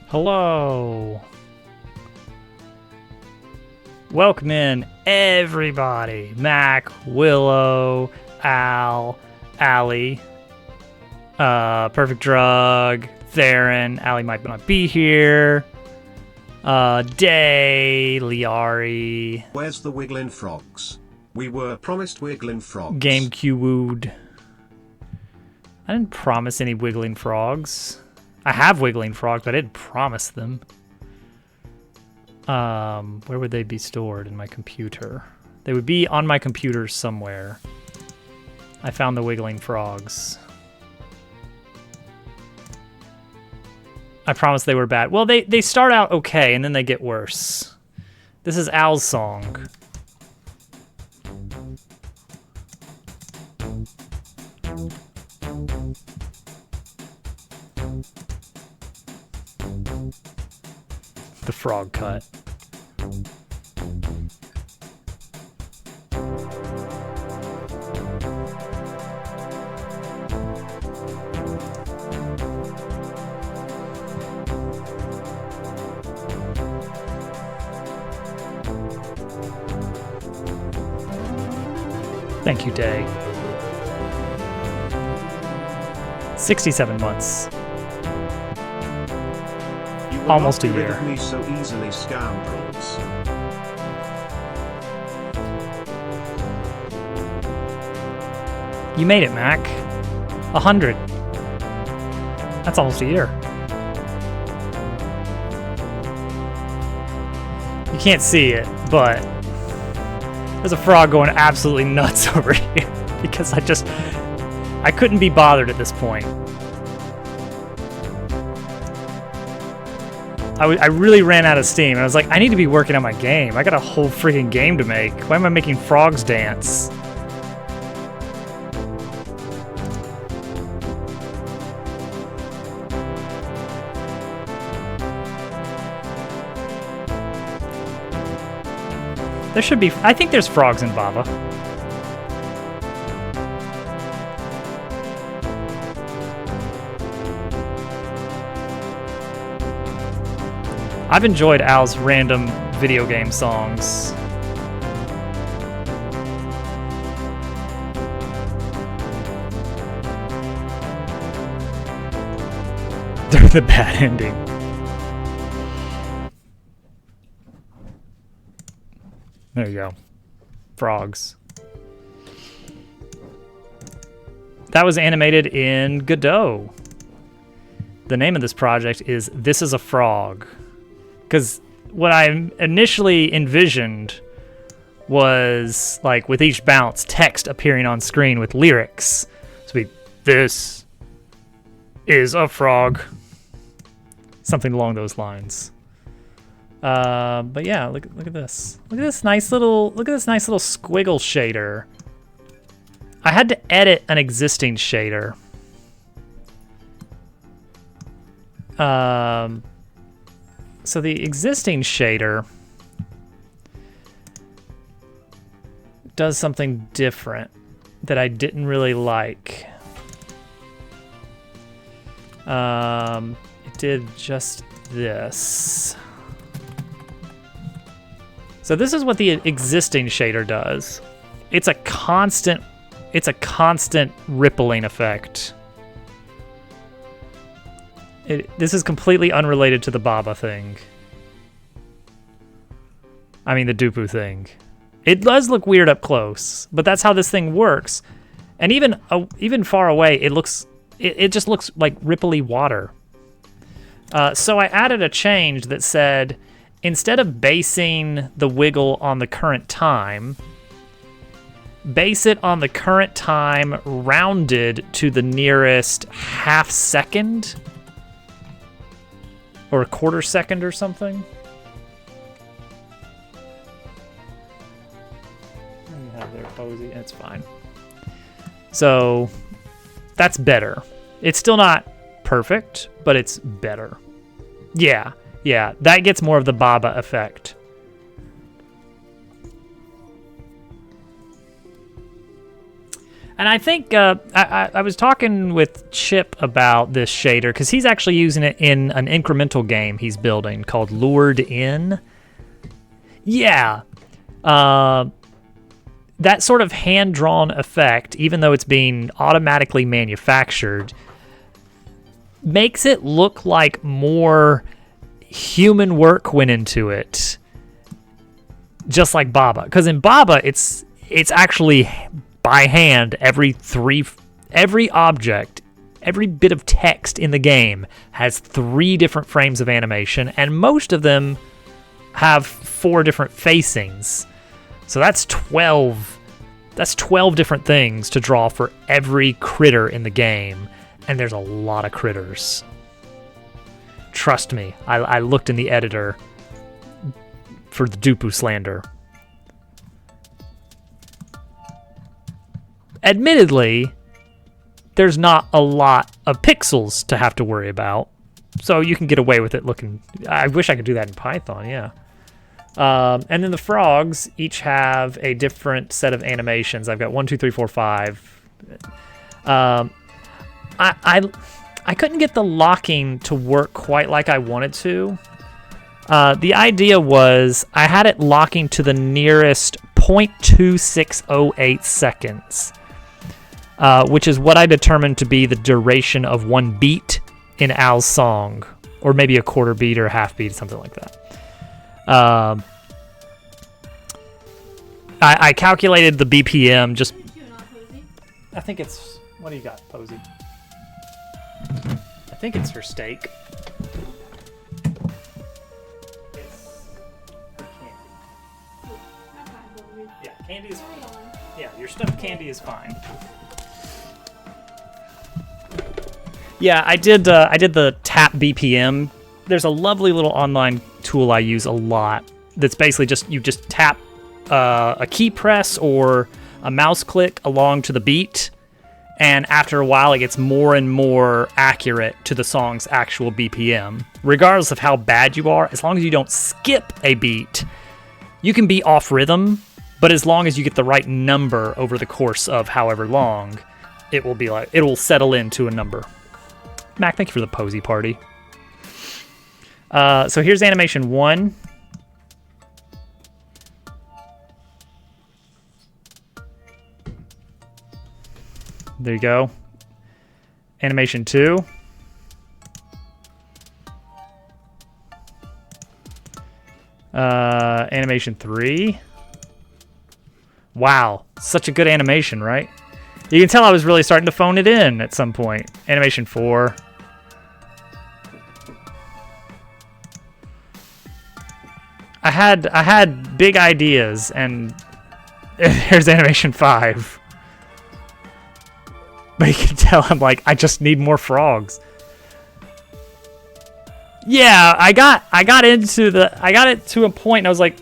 Hello. Welcome in, everybody. Mac, Willow, Al, Allie, Perfect Drug, Theron. Allie might not be here. Day, Liari. Where's the Wiggling Frogs? We were promised Wiggling Frogs. GameCube. I didn't promise any Wiggling Frogs. I have Wiggling Frogs, but I didn't promise them. Where would they be stored in my computer? They would be on my computer somewhere. I found the Wiggling Frogs. I promised they were bad. Well, they start out okay, and then they get worse. This is Al's song. The frog cut. Thank you, Day. 67 months. Almost a year. Me so easily, scoundrels. You made it, Mac. 100. That's almost a year. You can't see it, but there's a frog going absolutely nuts over here because I couldn't be bothered at this point. I really ran out of steam. I was like, I need to be working on my game. I got a whole freaking game to make. Why am I making frogs dance? There should be, I think there's frogs in Baba. I've enjoyed Al's random video game songs. They're the bad ending. There you go. Frogs. That was animated in Godot. The name of this project is This Is a Frog. Because what I initially envisioned was, like, with each bounce, text appearing on screen with lyrics. So this is a frog. Something along those lines. But yeah, look at this. Look at this nice little squiggle shader. I had to edit an existing shader. So the existing shader does something different that I didn't really like. It did just this. So this is what the existing shader does. It's a constant rippling effect. This is completely unrelated to the Baba thing. I mean, the Dupu thing. It does look weird up close, but that's how this thing works. And even far away, it just looks like ripply water. So I added a change that said, instead of basing the wiggle on the current time, base it on the current time rounded to the nearest half second. Or a quarter second or something. You have their posy, it's fine. So that's better. It's still not perfect, but it's better. Yeah, that gets more of the Baba effect. And I think I was talking with Chip about this shader because he's actually using it in an incremental game he's building called Lured In. Yeah. That sort of hand-drawn effect, even though it's being automatically manufactured, makes it look like more human work went into it. Just like Baba. Because in Baba, it's actually by hand. Every object, every bit of text in the game has 3 different frames of animation, and most of them have 4 different facings. So that's 12. That's 12 different things to draw for every critter in the game, and there's a lot of critters. Trust me, I looked in the editor for the Dupu slander. Admittedly, there's not a lot of pixels to have to worry about, so you can get away with it looking... I wish I could do that in Python, yeah. And then the frogs each have a different set of animations. I've got 1, 2, 3, 4, 5. I couldn't get the locking to work quite like I wanted to. The idea was I had it locking to the nearest 0.2608 seconds, which is what I determined to be the duration of 1 beat in Al's song, or maybe a quarter beat or a half beat, something like that. I calculated the BPM just... I think it's... What do you got, Posey? I think it's her steak. It's her candy. Yeah, candy is... Yeah, your stuffed candy is fine. Yeah, I did the tap BPM. There's a lovely little online tool I use a lot that's basically just you just tap a key press or a mouse click along to the beat, and after a while it gets more and more accurate to the song's actual BPM. Regardless of how bad you are, as long as you don't skip a beat, you can be off rhythm, but as long as you get the right number over the course of however long, it will settle into a number. Mac, thank you for the Posey party. So here's animation 1. There you go. Animation 2. Animation 3. Wow, such a good animation, right? You can tell I was really starting to phone it in at some point. Animation 4. I had big ideas, and here's animation 5. But you can tell I'm like, I just need more frogs. Yeah, I got it to a point and I was like,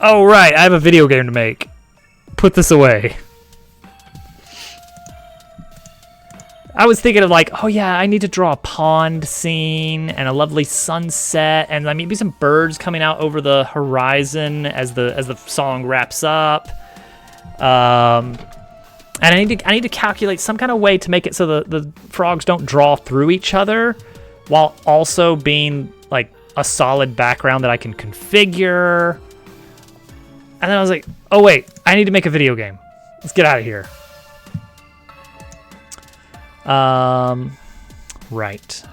oh right, I have a video game to make. Put this away. I was thinking of like, oh yeah, I need to draw a pond scene and a lovely sunset and maybe some birds coming out over the horizon as the song wraps up. And I need to calculate some kind of way to make it so the frogs don't draw through each other while also being like a solid background that I can configure. And then I was like, oh wait, I need to make a video game. Let's get out of here. Right.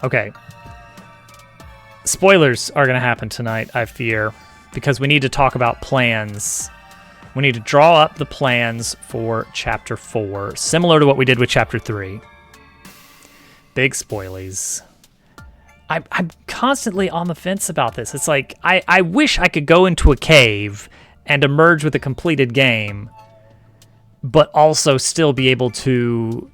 Okay. Spoilers are going to happen tonight, I fear, because we need to talk about plans. We need to draw up the plans for Chapter 4, similar to what we did with Chapter 3. Big spoilies. I'm constantly on the fence about this. It's like, I wish I could go into a cave and emerge with a completed game, but also still be able to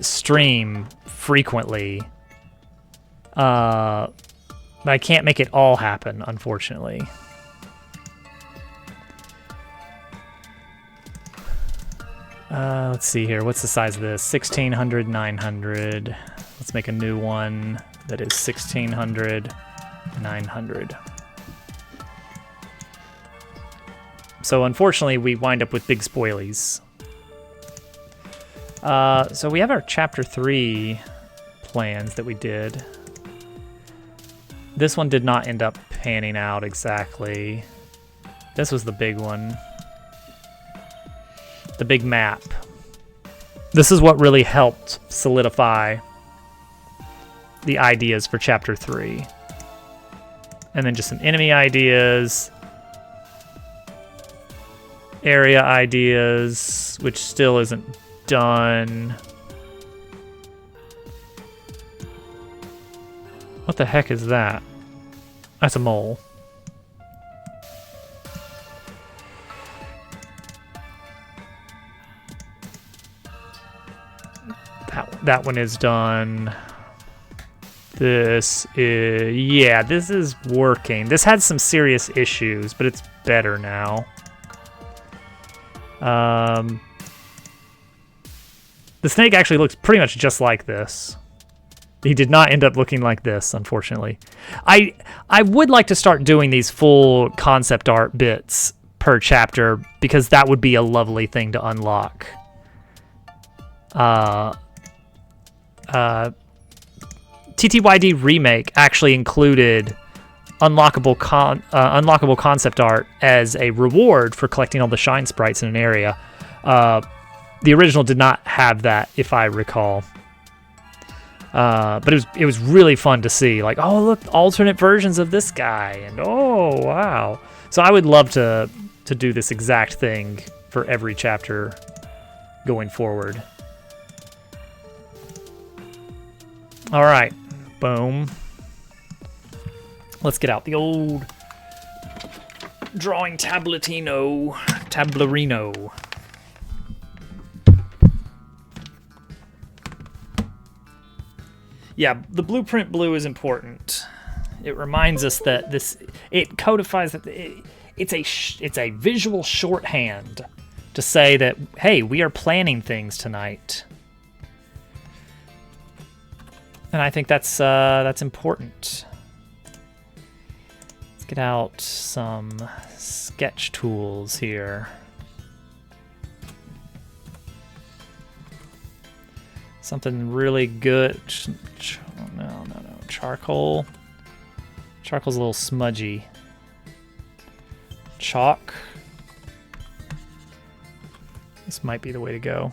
stream frequently. But I can't make it all happen, unfortunately. Let's see here. What's the size of this? 1600, 900. Let's make a new one that is 1600, 900. So unfortunately, we wind up with big spoilies. So we have our chapter 3 plans that we did. This one did not end up panning out exactly. This was the big one. The big map. This is what really helped solidify the ideas for chapter 3. And then just some enemy ideas. Area ideas, which still isn't done. What the heck is that? That's a mole. That one is done. This is, yeah, this is working. This had some serious issues, but it's better now. The snake actually looks pretty much just like this. He did not end up looking like this, unfortunately. I would like to start doing these full concept art bits per chapter because that would be a lovely thing to unlock. TTYD Remake actually included unlockable concept art as a reward for collecting all the shine sprites in an area. The original did not have that, if I recall. But it was really fun to see. Like, oh look, alternate versions of this guy, and oh wow. So I would love to do this exact thing for every chapter going forward. All right, boom. Let's get out the old drawing tablerino. Yeah, the blueprint blue is important. It reminds us that it codifies that it's a visual shorthand to say that, hey, we are planning things tonight. And I think that's important. Let's get out some sketch tools here. Something really good. No. Charcoal. Charcoal's a little smudgy. Chalk. This might be the way to go.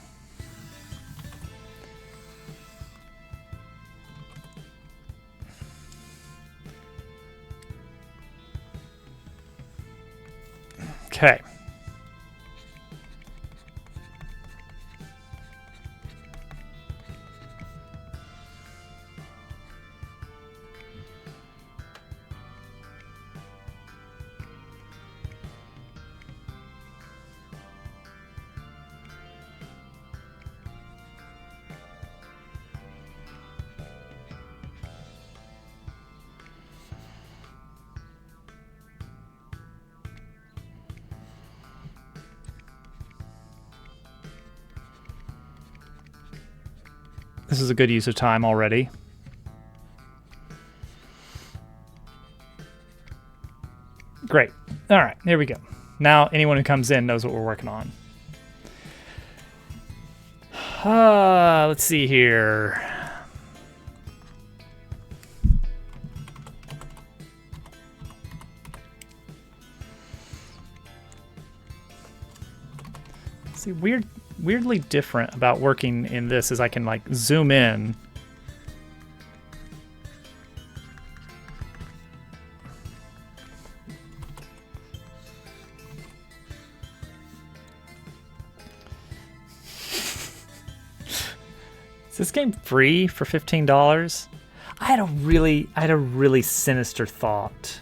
Okay. This is a good use of time already. Great. All right, here we go. Now anyone who comes in knows what we're working on. Let's see here. See, weirdly different about working in this is I can like zoom in. Is this game free for $15? I had a really sinister thought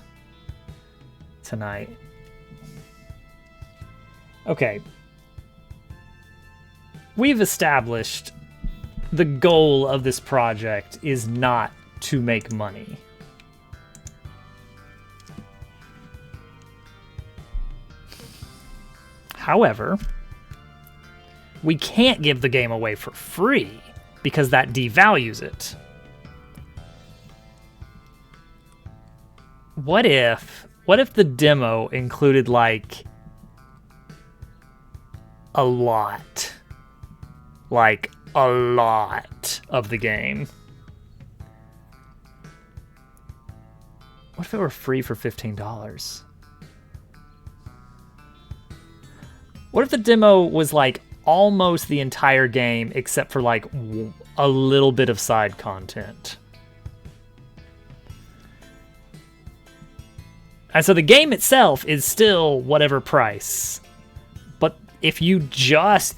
tonight. Okay. We've established the goal of this project is not to make money. However, we can't give the game away for free because that devalues it. What if the demo included like a lot. Like, a lot of the game. What if it were free for $15? What if the demo was like almost the entire game except for like a little bit of side content? And so the game itself is still whatever price. But if you just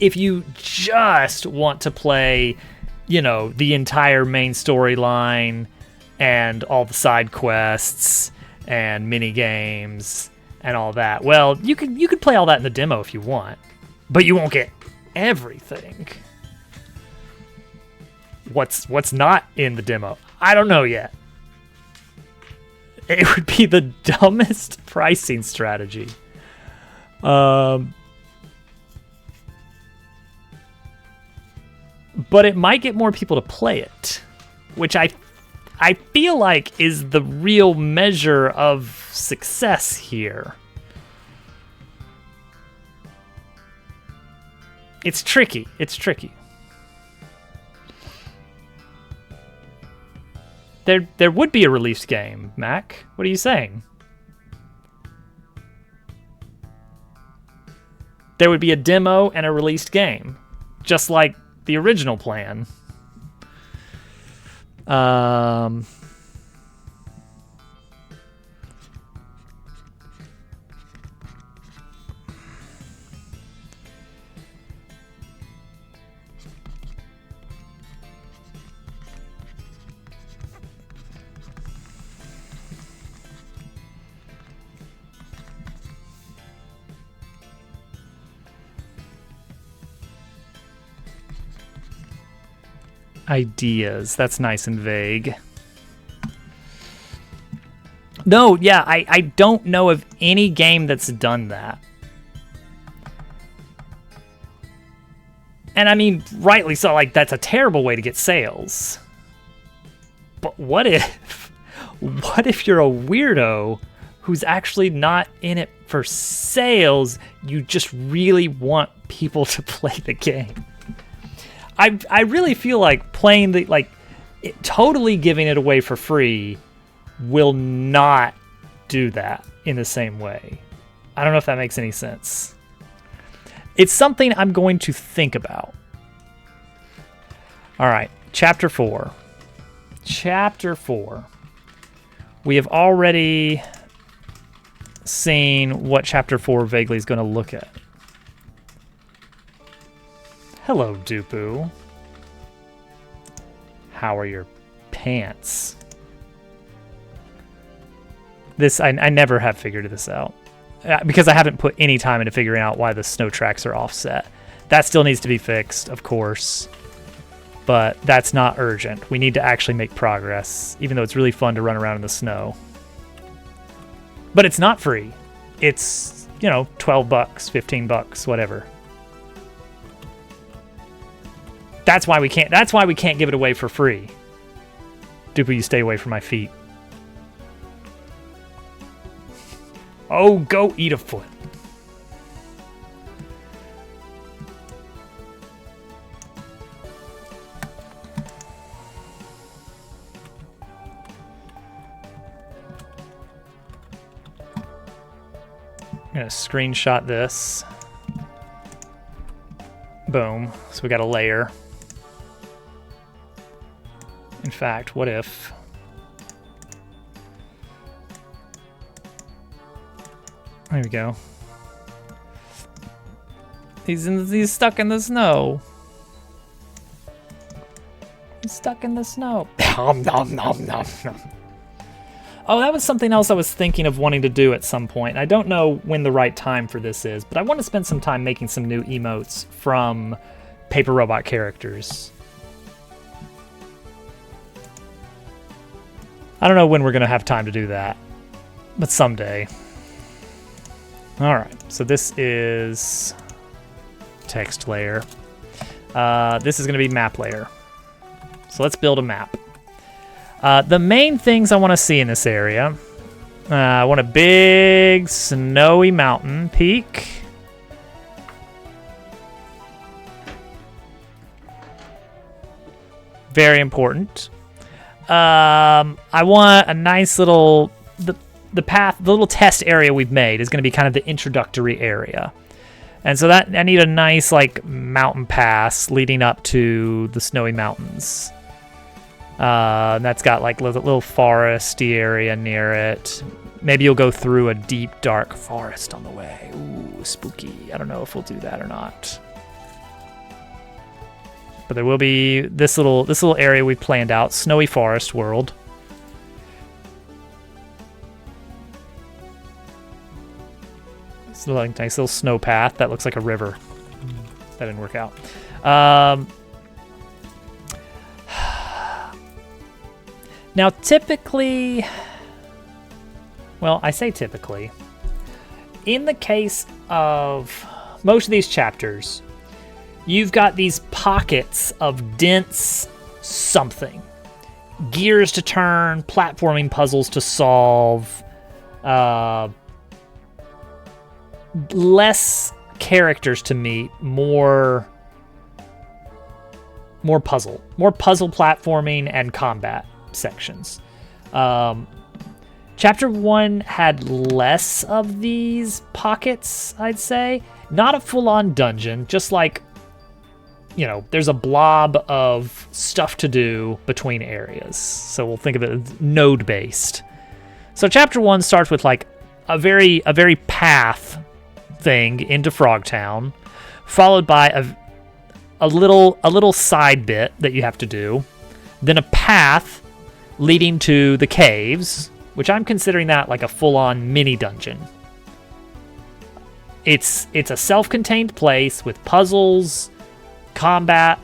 want to play, you know, the entire main storyline and all the side quests and mini games and all that, well, you could play all that in the demo if you want, but you won't get everything. What's not in the demo? I don't know yet. It would be the dumbest pricing strategy. But it might get more people to play it, which I feel like is the real measure of success here. It's tricky. There would be a released game, Mac. What are you saying? There would be a demo and a released game, just like the original plan. Ideas. That's nice and vague. No, yeah, I don't know of any game that's done that. And I mean, rightly so, like, that's a terrible way to get sales. But what if you're a weirdo who's actually not in it for sales, you just really want people to play the game? I really feel like playing totally giving it away for free will not do that in the same way. I don't know if that makes any sense. It's something I'm going to think about. All right, Chapter 4. Chapter 4. We have already seen what Chapter 4 vaguely is going to look at. Hello, Dupu. How are your pants? This, I never have figured this out. Because I haven't put any time into figuring out why the snow tracks are offset. That still needs to be fixed, of course. But that's not urgent. We need to actually make progress, even though it's really fun to run around in the snow. But it's not free. It's, you know, $12, $15, whatever. That's why we can't give it away for free. Dupu, you stay away from my feet. Oh, go eat a foot. I'm gonna screenshot this. Boom. So we got a layer. In fact, what if... There we go. He's stuck in the snow. He's stuck in the snow. Nom, nom, nom, nom, nom. Oh, that was something else I was thinking of wanting to do at some point. I don't know when the right time for this is, but I want to spend some time making some new emotes from Paper Robot characters. I don't know when we're going to have time to do that, but someday. All right, so this is text layer. This is going to be map layer. So let's build a map. The main things I want to see in this area, I want a big snowy mountain peak. Very important. I want a nice little the path, the little test area we've made is going to be kind of the introductory area. And so that I need a nice like mountain pass leading up to the snowy mountains. And that's got like little foresty area near it. Maybe you'll go through a deep, dark forest on the way. Ooh, spooky. I don't know if we'll do that or not. But there will be this little area we planned out, Snowy Forest World. It's like a nice little snow path that looks like a river. That didn't work out. Now, typically, well, I say typically, in the case of most of these chapters, you've got these pockets of dense something. Gears to turn, platforming puzzles to solve, less characters to meet, more puzzle platforming and combat sections. Chapter 1 had less of these pockets, I'd say. Not a full-on dungeon, just like, you know, there's a blob of stuff to do between areas. So we'll think of it as node-based. So chapter 1 starts with like a very path thing into Frogtown, followed by a little side bit that you have to do, then a path leading to the caves, which I'm considering that like a full-on mini dungeon. It's a self-contained place with puzzles, combat,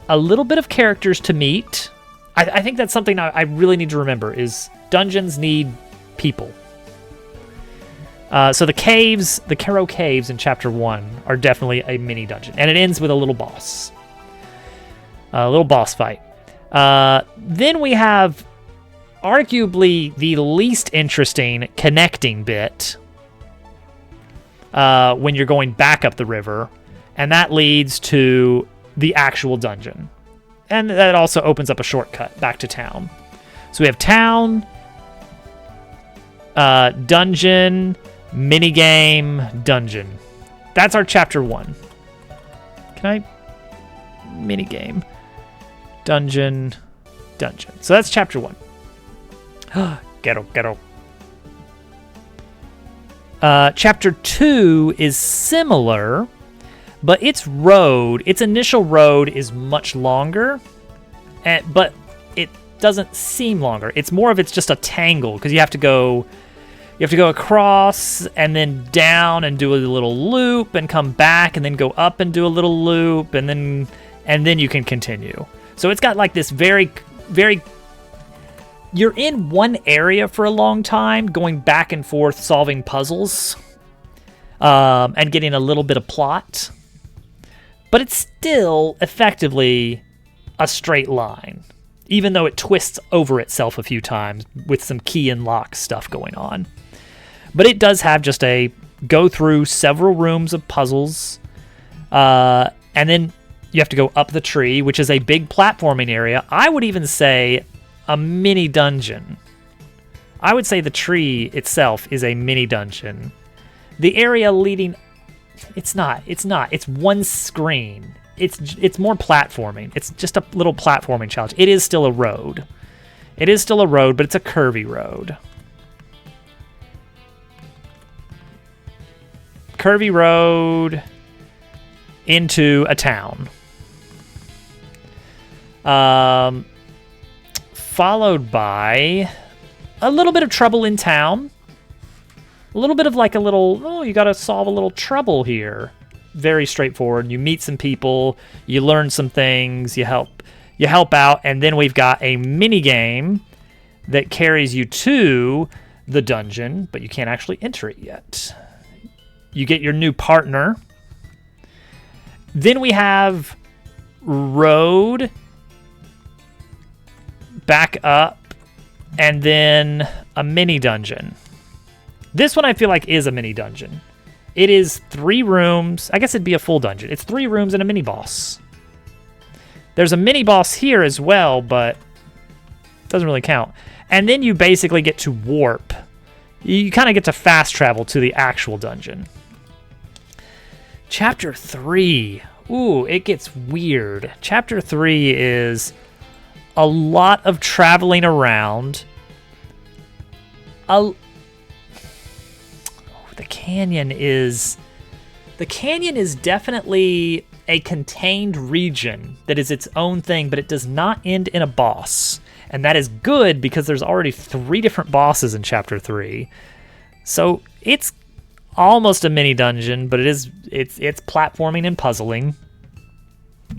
a little bit of characters to meet. I think that's something I really need to remember is dungeons need people. So the caves, the Kero Caves in Chapter 1 are definitely a mini dungeon. And it ends with a little boss. A little boss fight. Then we have arguably the least interesting connecting bit when you're going back up the river. And that leads to the actual dungeon. And that also opens up a shortcut back to town. So we have town, dungeon, minigame, dungeon. That's our chapter 1. Can I? Minigame, dungeon. So that's chapter 1. Ghetto. Chapter 2 is similar, but its initial road is much longer, but it doesn't seem longer. It's more of it's just a tangle because you have to go across and then down and do a little loop and come back and then go up and do a little loop and then you can continue. So it's got like this very you're in one area for a long time, going back and forth solving puzzles, and getting a little bit of plot. But it's still effectively a straight line, even though it twists over itself a few times with some key and lock stuff going on. But it does have just a go through several rooms of puzzles, and then you have to go up the tree, which is a big platforming area. I would even say a mini dungeon. I would say the tree itself is a mini dungeon. The area leading... It's not. It's one screen. It's more platforming. It's just a little platforming challenge. It is still a road. But it's a curvy road. Curvy road into a town. Followed by a little bit of trouble in town. A little bit of like you gotta solve a little trouble here. Very straightforward. You meet some people, you learn some things, you help out, and then we've got a mini game that carries you to the dungeon, but you can't actually enter it yet. You get your new partner. Then we have road, back up, and then a mini dungeon. This one I feel like is a mini dungeon. It is 3 rooms. I guess it'd be a full dungeon. It's 3 rooms and a mini boss. There's a mini boss here as well, but doesn't really count. And then you basically get to warp. You kind of get to fast travel to the actual dungeon. Chapter 3. Ooh, it gets weird. Chapter 3 is a lot of traveling around. The canyon is definitely a contained region that is its own thing, but it does not end in a boss. And that is good because there's already 3 different bosses in Chapter 3. So it's almost a mini dungeon, but it's platforming and puzzling.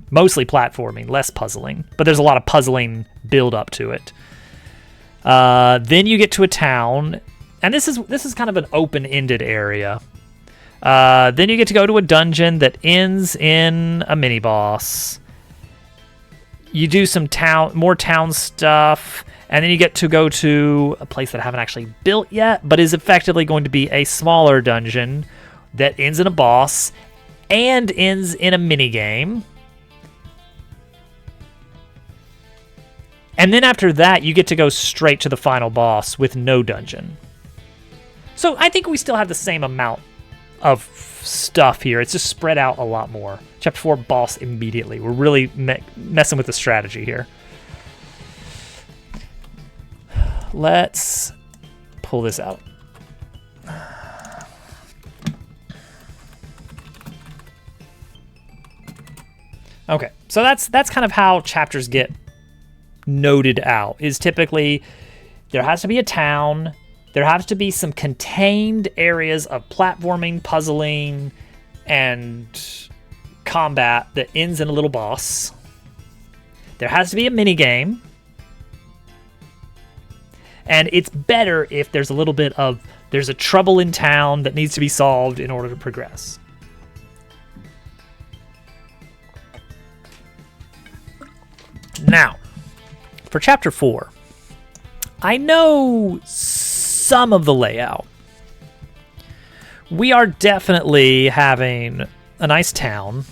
Mostly platforming, less puzzling. But there's a lot of puzzling build up to it. Then you get to a town, and this is kind of an open-ended area. Then you get to go to a dungeon that ends in a mini boss. You do some more town stuff, and then you get to go to a place that I haven't actually built yet, but is effectively going to be a smaller dungeon that ends in a boss and ends in a mini game. And then after that, you get to go straight to the final boss with no dungeon. So I think we still have the same amount of stuff here. It's just spread out a lot more. Chapter 4, boss immediately. We're really messing with the strategy here. Let's pull this out. Okay, so that's kind of how chapters get noted out, is typically there has to be a town, there has to be some contained areas of platforming, puzzling, and combat that ends in a little boss. There has to be a mini game. And it's better if there's a little bit of, there's a trouble in town that needs to be solved in order to progress. Now, for Chapter 4, I know some of the layout. We are definitely having a nice town.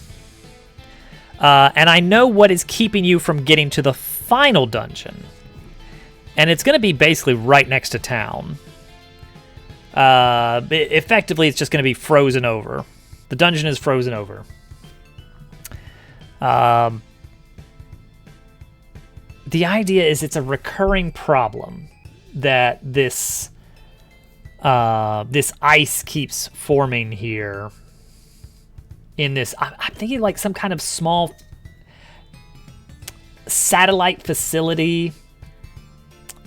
And I know what is keeping you from getting to the final dungeon. And it's going to be basically right next to town. Effectively, it's just going to be frozen over. The dungeon is frozen over. The idea is it's a recurring problem that this ice keeps forming here. In this, I'm thinking like some kind of small satellite facility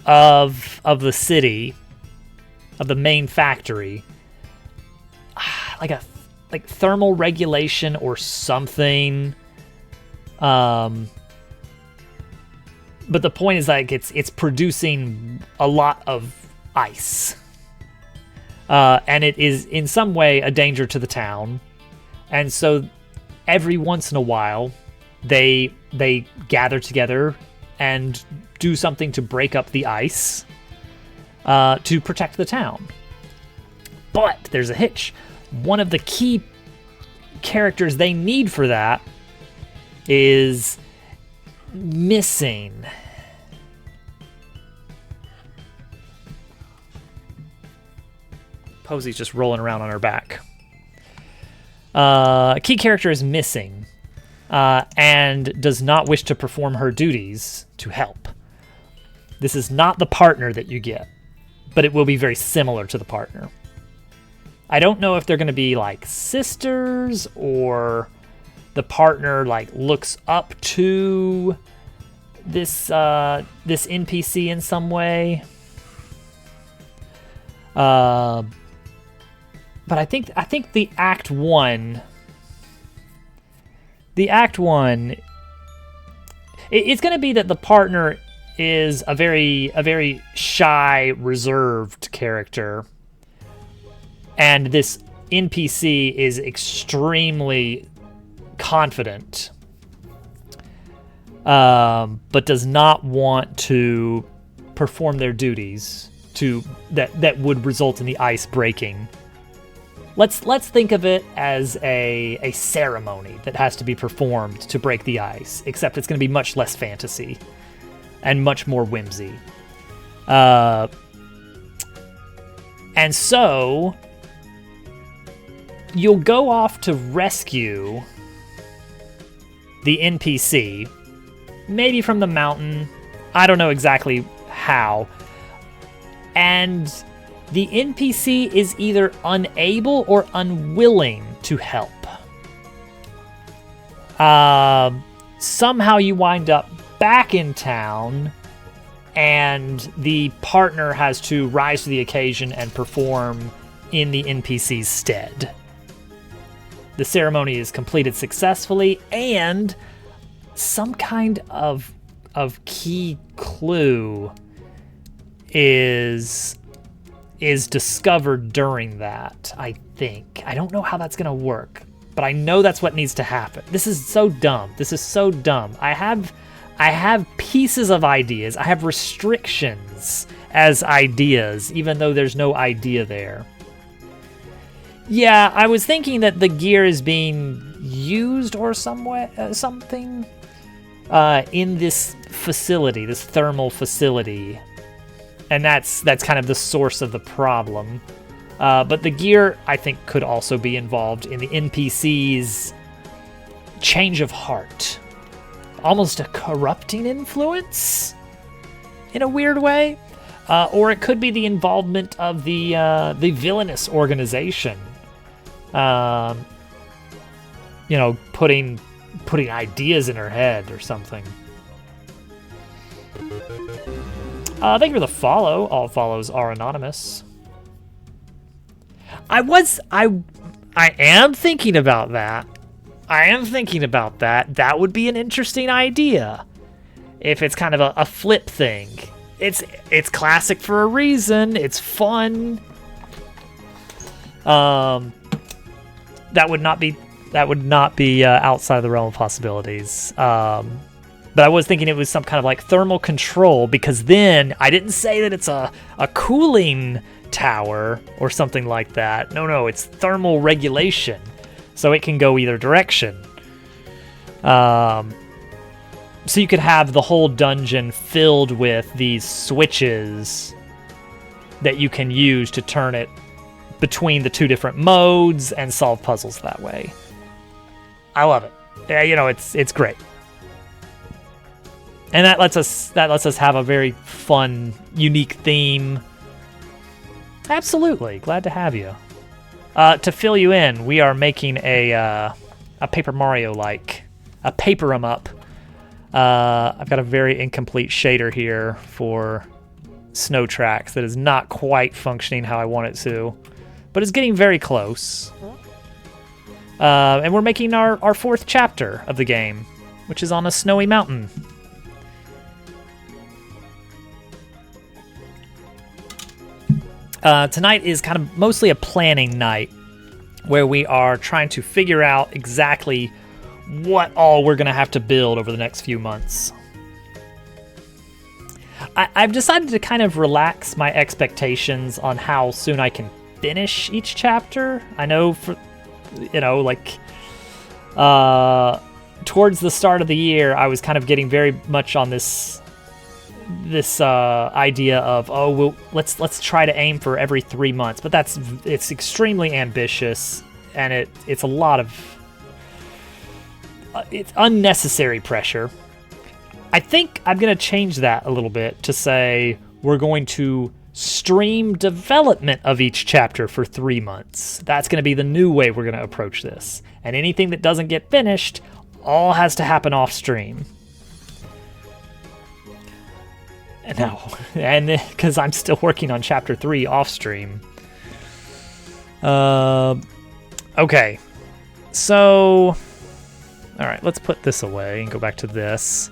of the city, of the main factory, like thermal regulation or something. But the point is, like, it's producing a lot of ice, and it is in some way a danger to the town. And so every once in a while, they gather together and do something to break up the ice to protect the town. But there's a hitch. One of the key characters they need for that is missing. Posy's just rolling around on her back. A key character is missing and does not wish to perform her duties to help. This is not the partner that you get, but it will be very similar to the partner. I don't know if they're going to be like sisters, or the partner like looks up to this NPC in some way. But I think the Act 1, it's going to be that the partner is a very shy, reserved character, and this NPC is extremely confident, but does not want to perform their duties that would result in the ice breaking. let's think of it as a ceremony that has to be performed to break the ice, except it's going to be much less fantasy and much more whimsy. And so you'll go off to rescue the NPC, maybe from the mountain. I don't know exactly how. And the NPC is either unable or unwilling to help. Somehow you wind up back in town, and the partner has to rise to the occasion and perform in the NPC's stead. The ceremony is completed successfully, and some kind of key clue is discovered during that, I think. I don't know how that's gonna work, but I know that's what needs to happen. This is so dumb. This is so dumb. I have pieces of ideas. I have restrictions as ideas, even though there's no idea there. Yeah, I was thinking that the gear is being used or something in this facility, this thermal facility. And that's kind of the source of the problem. But the gear, I think, could also be involved in the NPC's change of heart. Almost a corrupting influence, in a weird way. Or it could be the involvement of the villainous organization. Putting ideas in her head or something. Thank you for the follow. All follows are anonymous. I am thinking about that. That would be an interesting idea. If it's kind of a flip thing. It's classic for a reason. It's fun. That would not be outside of the realm of possibilities. But I was thinking it was some kind of like thermal control, because then I didn't say that it's a cooling tower or something like that. No, it's thermal regulation. So it can go either direction. So you could have the whole dungeon filled with these switches that you can use to turn it between the two different modes and solve puzzles that way. I love it. Yeah, it's great. And that lets us have a very fun, unique theme. Absolutely, glad to have you. To fill you in, we are making a Paper Mario-like, a paper 'em up. I've got a very incomplete shader here for Snow Tracks that is not quite functioning how I want it to, but it's getting very close. And we're making our fourth chapter of the game, which is on a snowy mountain. Tonight is kind of mostly a planning night where we are trying to figure out exactly what all we're going to have to build over the next few months. I've decided to kind of relax my expectations on how soon I can finish each chapter. I know towards the start of the year, I was kind of getting very much on this idea of let's try to aim for every 3 months, but it's extremely ambitious, and it's a lot of it's unnecessary pressure. I think I'm gonna change that a little bit to say we're going to stream development of each chapter for 3 months. That's gonna be the new way we're gonna approach this, and anything that doesn't get finished all has to happen off stream. No, and because I'm still working on chapter 3 off stream. Okay, so all right, let's put this away and go back to this.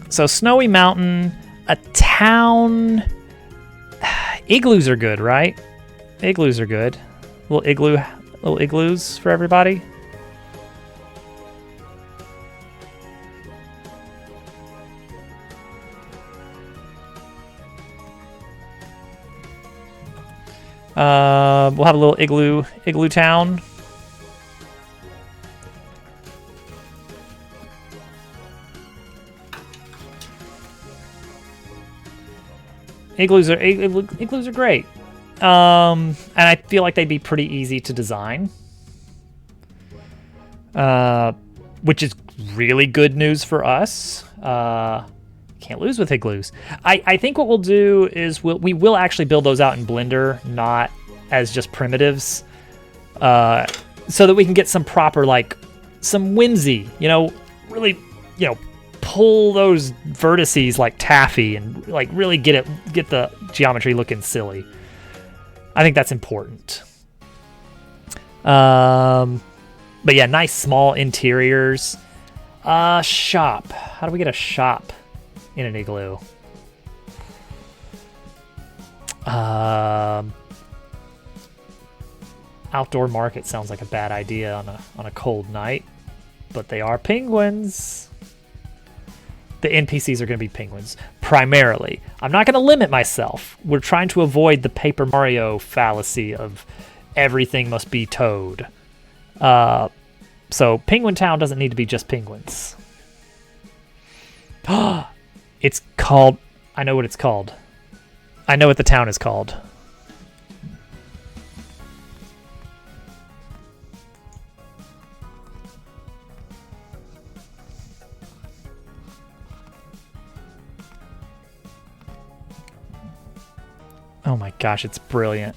So Snowy Mountain, a town. Igloos are good, right? Igloos are good. Little igloos for everybody. We'll have a little igloo town. Igloos are great. And I feel like they'd be pretty easy to design. Which is really good news for us. Can't lose with igloos. I think what we'll do is we will actually build those out in Blender, not as just primitives, so that we can get some proper, like, some whimsy, really, pull those vertices like taffy and like really get the geometry looking silly. I think that's important. But yeah, nice small interiors. Shop. How do we get a shop in an igloo? Outdoor market sounds like a bad idea on a cold night, but they are penguins. The NPCs are going to be penguins, primarily. I'm not going to limit myself. We're trying to avoid the Paper Mario fallacy of everything must be Toad. So Penguin Town doesn't need to be just penguins. It's called... I know what it's called. I know what the town is called. Oh my gosh, it's brilliant.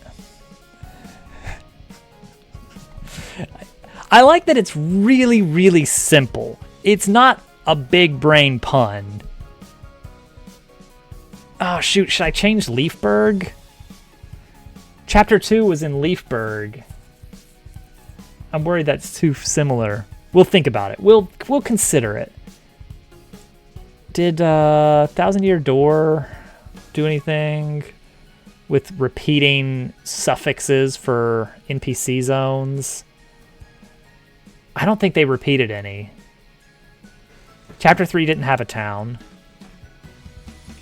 I like that it's really, really simple. It's not a big brain pun. Oh shoot, should I change Leafburg? Chapter 2 was in Leafburg. I'm worried that's too similar. We'll think about it. We'll consider it. Did Thousand Year Door do anything with repeating suffixes for NPC zones? I don't think they repeated any. Chapter 3 didn't have a town.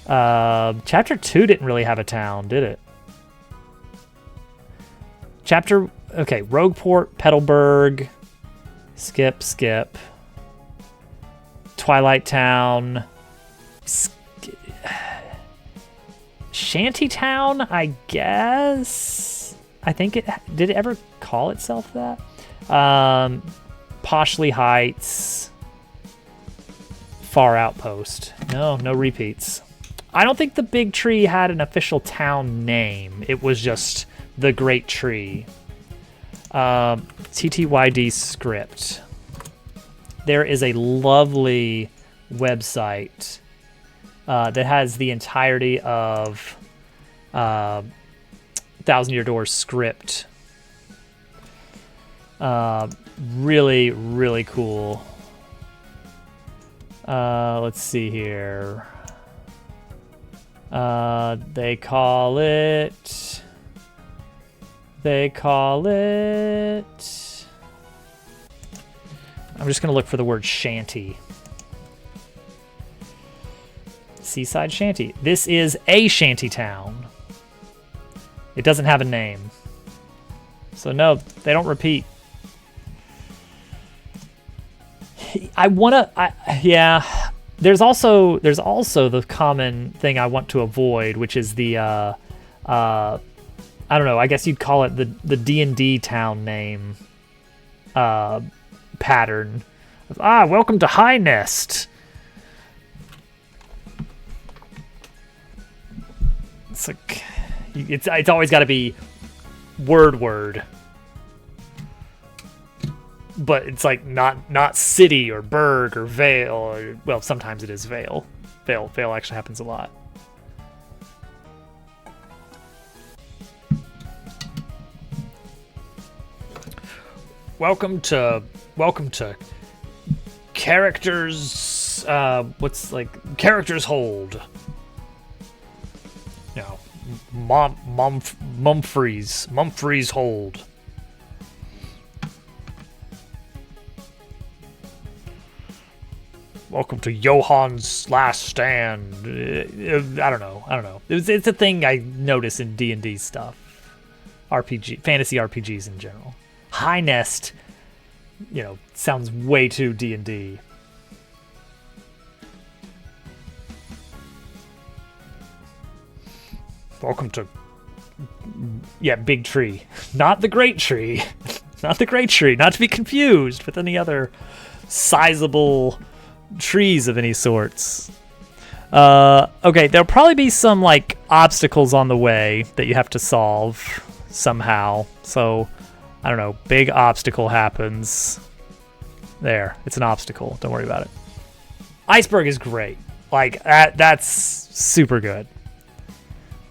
Chapter 2 didn't really have a town, did it? Okay, Rogueport, Petalburg, skip. Twilight Town, Shantytown, I guess. I think did it ever call itself that? Poshley Heights, Far Outpost. No repeats. I don't think the Big Tree had an official town name. It was just the Great Tree. TTYD script. There is a lovely website that has the entirety of Thousand Year Door script. Really, really cool. Let's see here. They call it... I'm just going to look for the word shanty. Seaside Shanty. This is a shanty town. It doesn't have a name. So no, they don't repeat. Yeah. There's also the common thing I want to avoid, which is the I don't know, I guess you'd call it the D&D town name pattern. Welcome to High Nest. It's like it's always got to be word. But it's like not city or burg or vale, or, well, sometimes it is vale. Vale actually happens a lot. Welcome to characters. Characters Hold. No, Mumfreys Hold. Welcome to Johan's Last Stand. I don't know. It's a thing I notice in D&D stuff. fantasy RPGs in general. High Nest, sounds way too D&D. Welcome to, Big Tree. Not the Great Tree. Not the Great Tree. Not to be confused with any other sizable trees of any sorts. Okay, there'll probably be some, obstacles on the way that you have to solve somehow. So, I don't know, big obstacle happens. There, it's an obstacle. Don't worry about it. Iceberg is great. That's super good.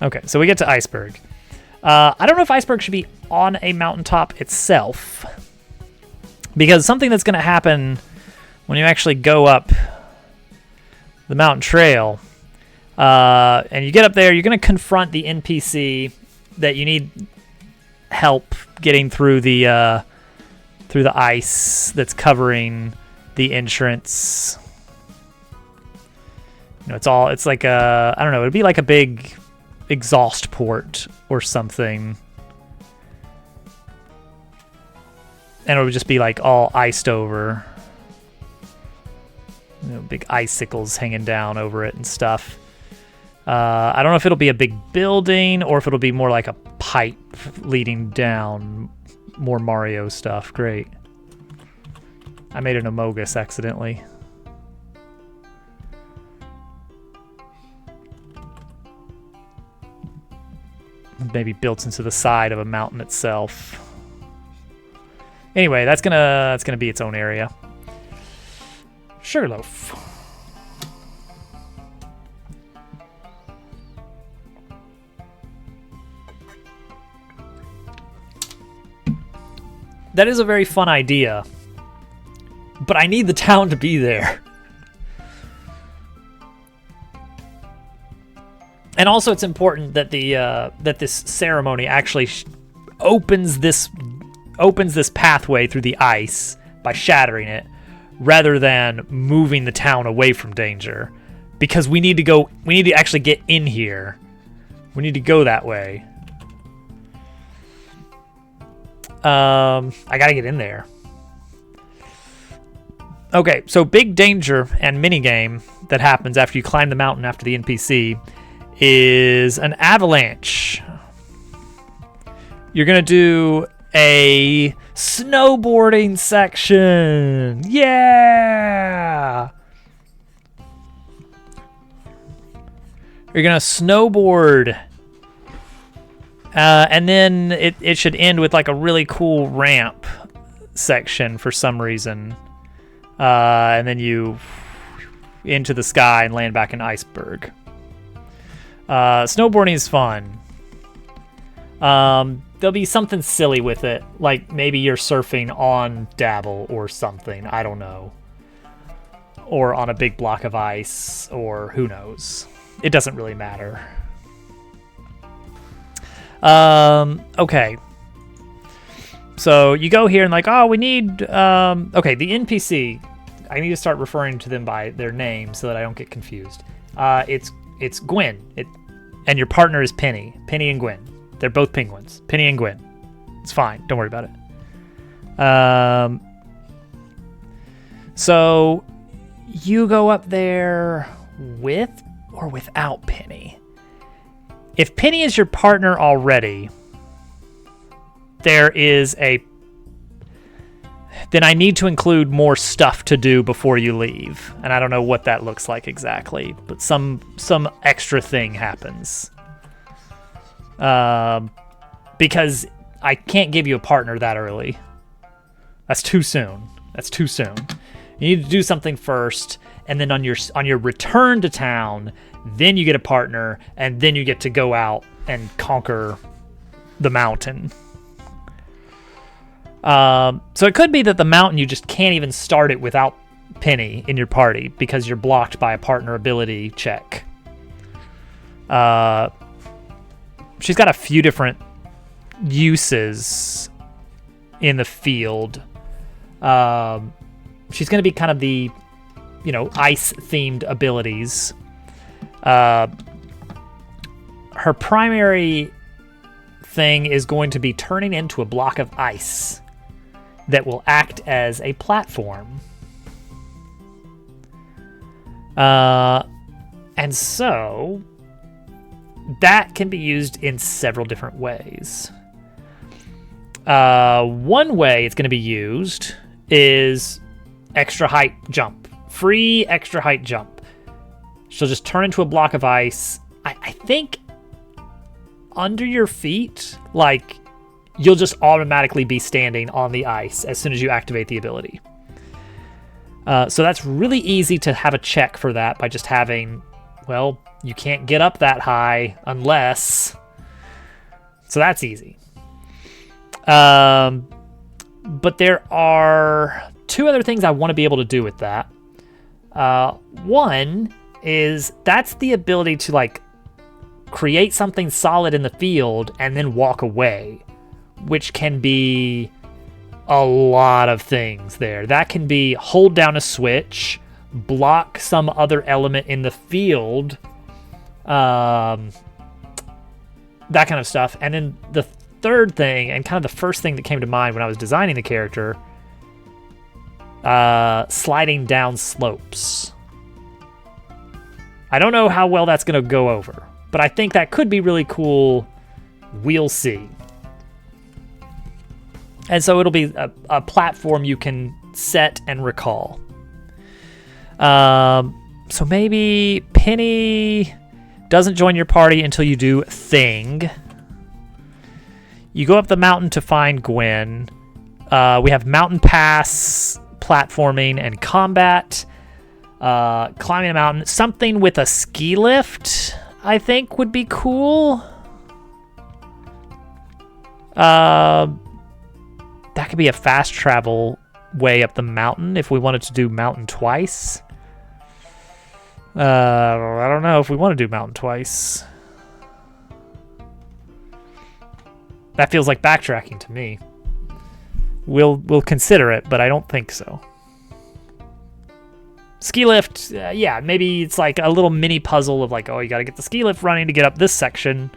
Okay, so we get to Iceberg. I don't know if Iceberg should be on a mountaintop itself, because something that's going to happen when you actually go up the mountain trail, and you get up there, you're going to confront the NPC that you need help getting through the ice that's covering the entrance. It's like I don't know, it'd be like a big exhaust port or something, and it would just be all iced over, big icicles hanging down over it and stuff. I don't know if it'll be a big building or if it'll be more like a pipe leading down. More Mario stuff. Great. I made an Amogus accidentally. Maybe built into the side of a mountain itself. Anyway, that's gonna be its own area. Sugarloaf. That is a very fun idea, but I need the town to be there. And also, it's important that that this ceremony actually opens this pathway through the ice by shattering it, rather than moving the town away from danger, because we need to actually get in here. We need to go that way. I gotta get in there. Okay, so big danger and minigame that happens after you climb the mountain after the NPC is an avalanche. You're gonna do a snowboarding section. Yeah! You're gonna snowboard. And then it should end with like a really cool ramp section for some reason. And then you into the sky and land back in Iceberg. Snowboarding is fun. There'll be something silly with it, like maybe you're surfing on Dabble or something, I don't know. Or on a big block of ice, or who knows. It doesn't really matter. Okay. So you go here and like, oh, we need, okay, the NPC, I need to start referring to them by their name so that I don't get confused. It's Gwen, and your partner is Penny and Gwen. They're both penguins, Penny and Gwen. It's fine, don't worry about it. So you go up there with or without Penny. If Penny is your partner already, then I need to include more stuff to do before you leave. And I don't know what that looks like exactly, but some extra thing happens. Because I can't give you a partner that early. That's too soon. You need to do something first, and then on your return to town, then you get a partner, and then you get to go out and conquer the mountain. So it could be that the mountain, you just can't even start it without Penny in your party because you're blocked by a partner ability check. She's got a few different uses in the field. She's going to be kind of the, ice-themed abilities. Her primary thing is going to be turning into a block of ice that will act as a platform. And so that can be used in several different ways. One way it's going to be used is extra height jump. Free extra height jump. She'll just turn into a block of ice. I think under your feet, like, you'll just automatically be standing on the ice as soon as you activate the ability. So that's really easy to have a check for that by just having, well, you can't get up that high unless. So that's easy. But there are two other things I want to be able to do with that. One is that's the ability to, like, create something solid in the field and then walk away, which can be a lot of things there. That can be hold down a switch, block some other element in the field, that kind of stuff. And then the third thing, and kind of the first thing that came to mind when I was designing the character, sliding down slopes. I don't know how well that's going to go over, but I think that could be really cool. We'll see. And so it'll be a platform you can set and recall. So maybe Penny doesn't join your party until you do Thing. You go up the mountain to find Gwen. We have Mountain Pass, platforming, and combat. Climbing a mountain. Something with a ski lift, I think, would be cool. That could be a fast travel way up the mountain if we wanted to do mountain twice. I don't know if we want to do mountain twice. That feels like backtracking to me. We'll consider it, but I don't think so. Ski lift, yeah, maybe it's like a little mini puzzle of like, oh, you got to get the ski lift running to get up this section.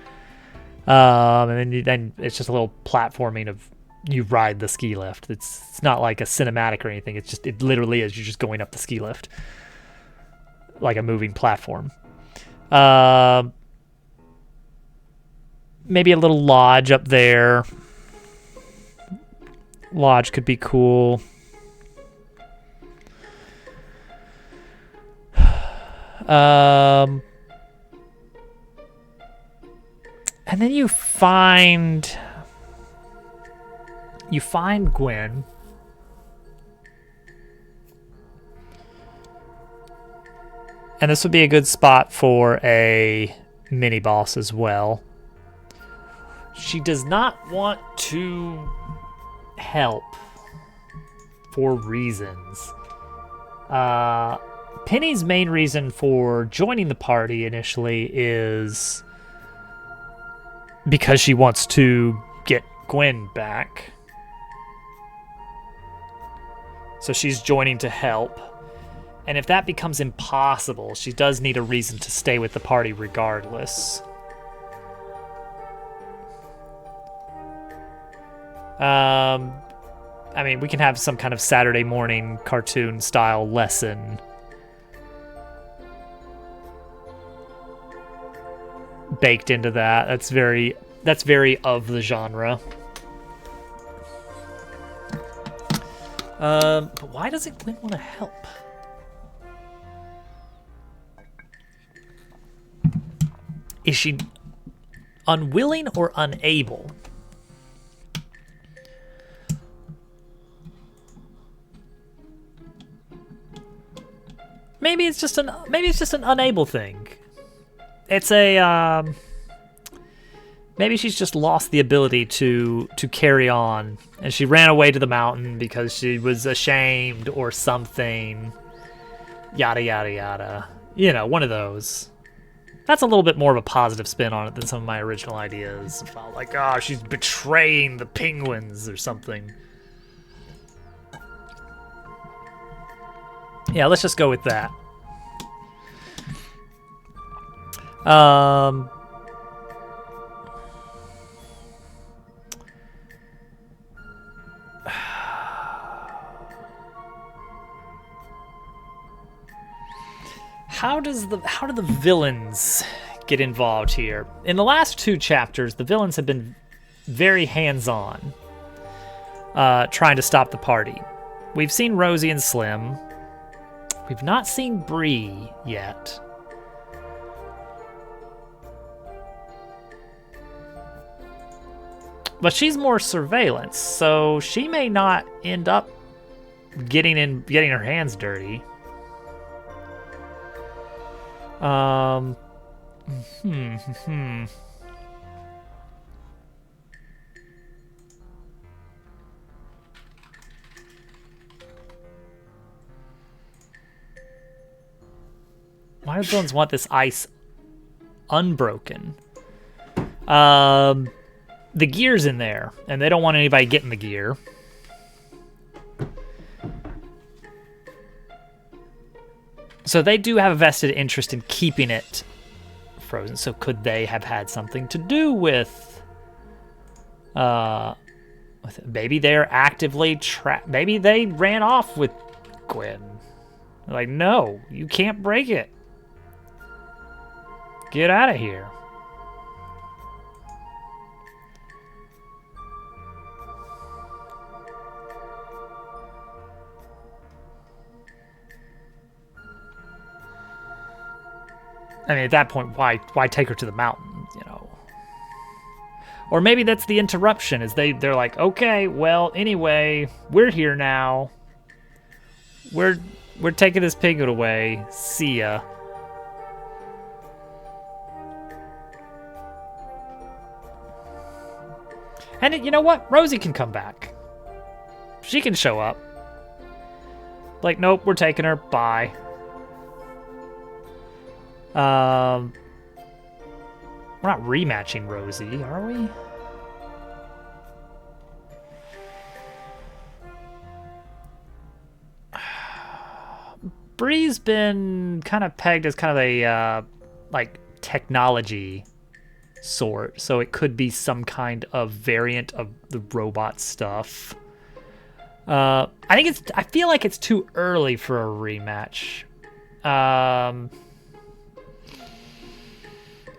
And then it's just a little platforming of you ride the ski lift. It's not like a cinematic or anything. It literally is. You're just going up the ski lift, like a moving platform. Maybe a little lodge up there. Lodge could be cool. And then you find Gwen. And this would be a good spot for a mini boss as well. She does not want to help for reasons. Penny's main reason for joining the party initially is because she wants to get Gwen back. So she's joining to help. And if that becomes impossible, she does need a reason to stay with the party regardless. I mean, we can have some kind of Saturday morning cartoon style lesson baked into that. That's very of the genre. But why doesn't Gwen want to help? Is she unwilling or unable? Maybe it's just an unable thing. It's a maybe she's just lost the ability to carry on, and she ran away to the mountain because she was ashamed or something. Yada yada yada. You know, one of those. That's a little bit more of a positive spin on it than some of my original ideas. I felt like, oh, she's betraying the penguins or something. Yeah, let's just go with that. How do the villains get involved here? In the last 2 chapters, the villains have been very hands-on, trying to stop the party. We've seen Rosie and Slim. We've not seen Bree yet. But she's more surveillance, so she may not end up getting her hands dirty. Why do villains want this ice unbroken? The gear's in there, and they don't want anybody getting the gear. So they do have a vested interest in keeping it frozen. So could they have had something to do with maybe they're actively maybe they ran off with Gwen. They're like, no, you can't break it. Get out of here. I mean, at that point, why take her to the mountain, you know? Or maybe that's the interruption, is they're like, okay, well, anyway, we're here now. We're taking this piglet away. See ya. And you know what? Rosie can come back. She can show up. Like, nope, we're taking her. Bye. We're not rematching Rosie, are we? Bree's been kind of pegged as kind of a like technology sort, so it could be some kind of variant of the robot stuff. I feel like it's too early for a rematch.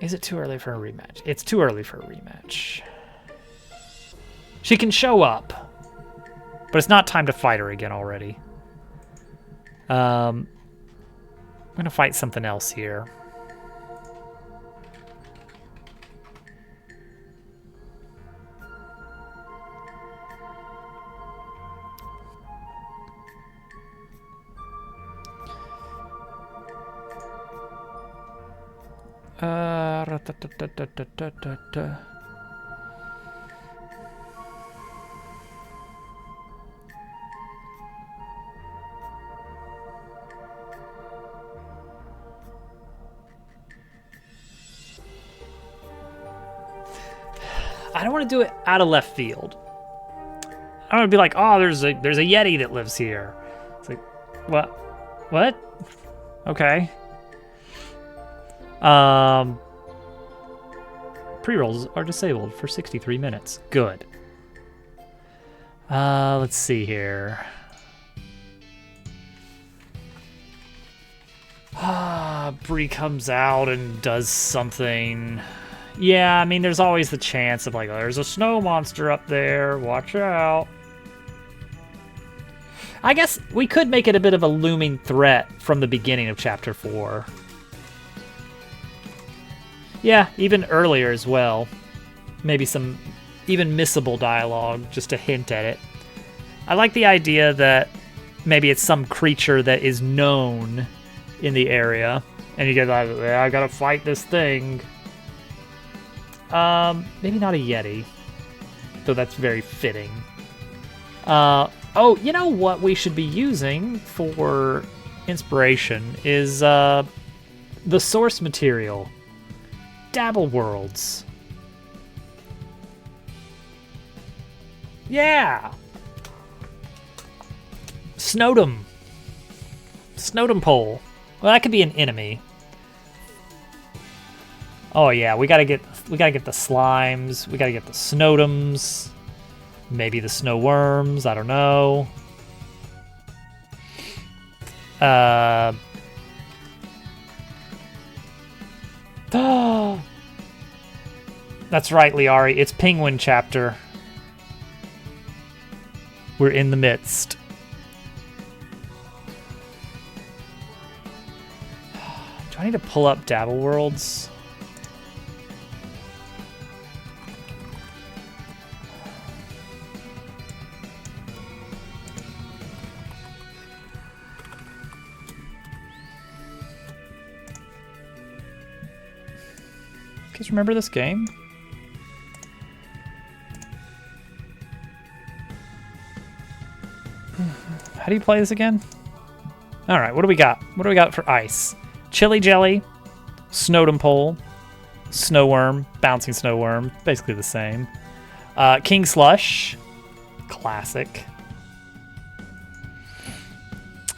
Is it too early for a rematch? It's too early for a rematch. She can show up, but it's not time to fight her again already. I'm gonna fight something else here. I don't want to do it out of left field. I don't want to be like, oh, there's a Yeti that lives here. It's like, what? Okay. Pre-rolls are disabled for 63 minutes. Good. Let's see here. Bree comes out and does something. Yeah, I mean, there's always the chance of like, oh, there's a snow monster up there. Watch out. I guess we could make it a bit of a looming threat from the beginning of Chapter 4. Yeah, even earlier as well. Maybe some even missable dialogue just to hint at it. I like the idea that maybe it's some creature that is known in the area. And you get like, yeah, I gotta fight this thing. Maybe not a Yeti. Though that's very fitting. Oh, you know what we should be using for inspiration is the source material. Dabble Worlds. Yeah! Snowdom. Snowdom pole. Well, that could be an enemy. Oh yeah, we gotta get the slimes. We gotta get the Snowdoms. Maybe the snow worms. I don't know. That's right, Liari. It's Penguin chapter. We're in the midst. Do I need to pull up Dabble Worlds? You guys remember this game? How do you play this again? All right, what do we got? What do we got for ice? Chili Jelly, Snowdom Pole, Snowworm, Bouncing Snowworm, basically the same. King Slush, classic.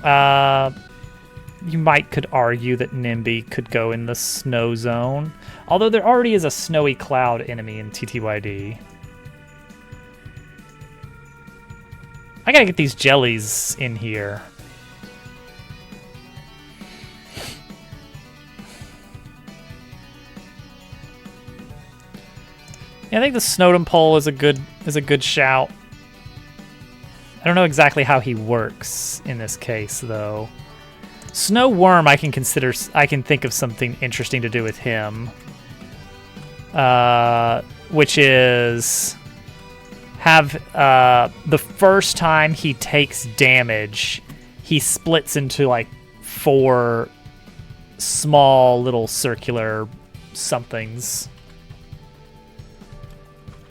You could argue that Nimby could go in the snow zone, although there already is a snowy cloud enemy in TTYD. I gotta get these jellies in here. Yeah, I think the Snowdom Pole is a good shout. I don't know exactly how he works in this case though. Snow Worm I can think of something interesting to do with him. Which is have the first time he takes damage, he splits into like 4 small little circular somethings.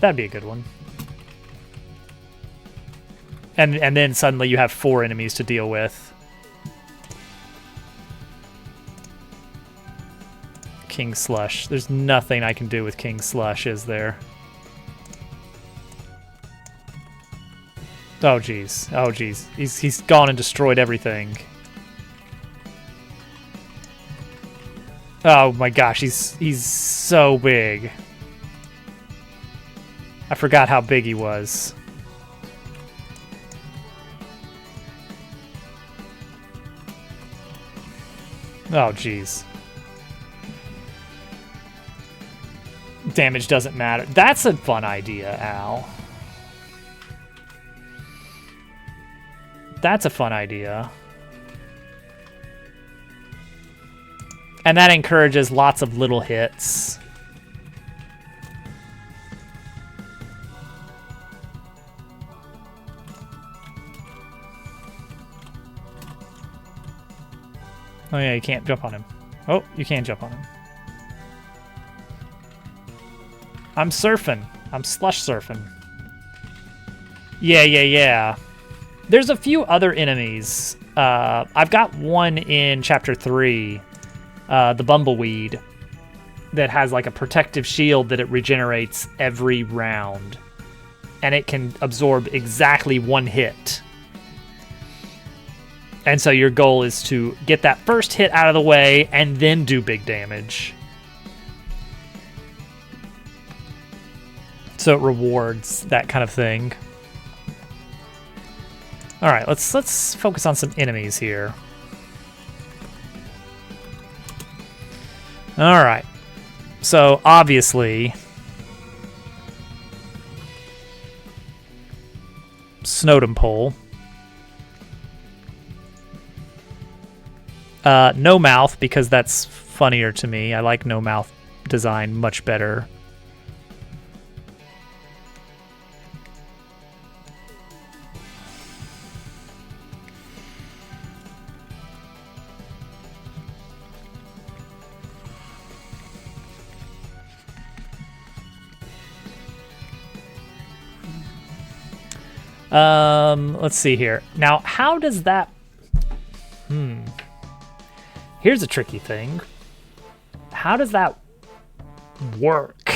That'd be a good one. And then suddenly you have 4 enemies to deal with. King Slush. There's nothing I can do with King Slush, is there? Oh jeez. Oh jeez. He's gone and destroyed everything. Oh my gosh, he's so big. I forgot how big he was. Oh jeez. Damage doesn't matter. That's a fun idea, Al. That's a fun idea. And that encourages lots of little hits. Oh yeah, you can't jump on him. Oh, you can jump on him. I'm surfing. I'm slush surfing. Yeah. There's a few other enemies. I've got one in Chapter 3, the Bumbleweed, that has like a protective shield that it regenerates every round. And it can absorb exactly 1 hit. And so your goal is to get that first hit out of the way and then do big damage. So it rewards that kind of thing. All right, let's focus on some enemies here. All right. So obviously, Snowdom Pole. No Mouth, because that's funnier to me. I like No Mouth design much better. Let's see here. Now, how does that... Here's a tricky thing. How does that work?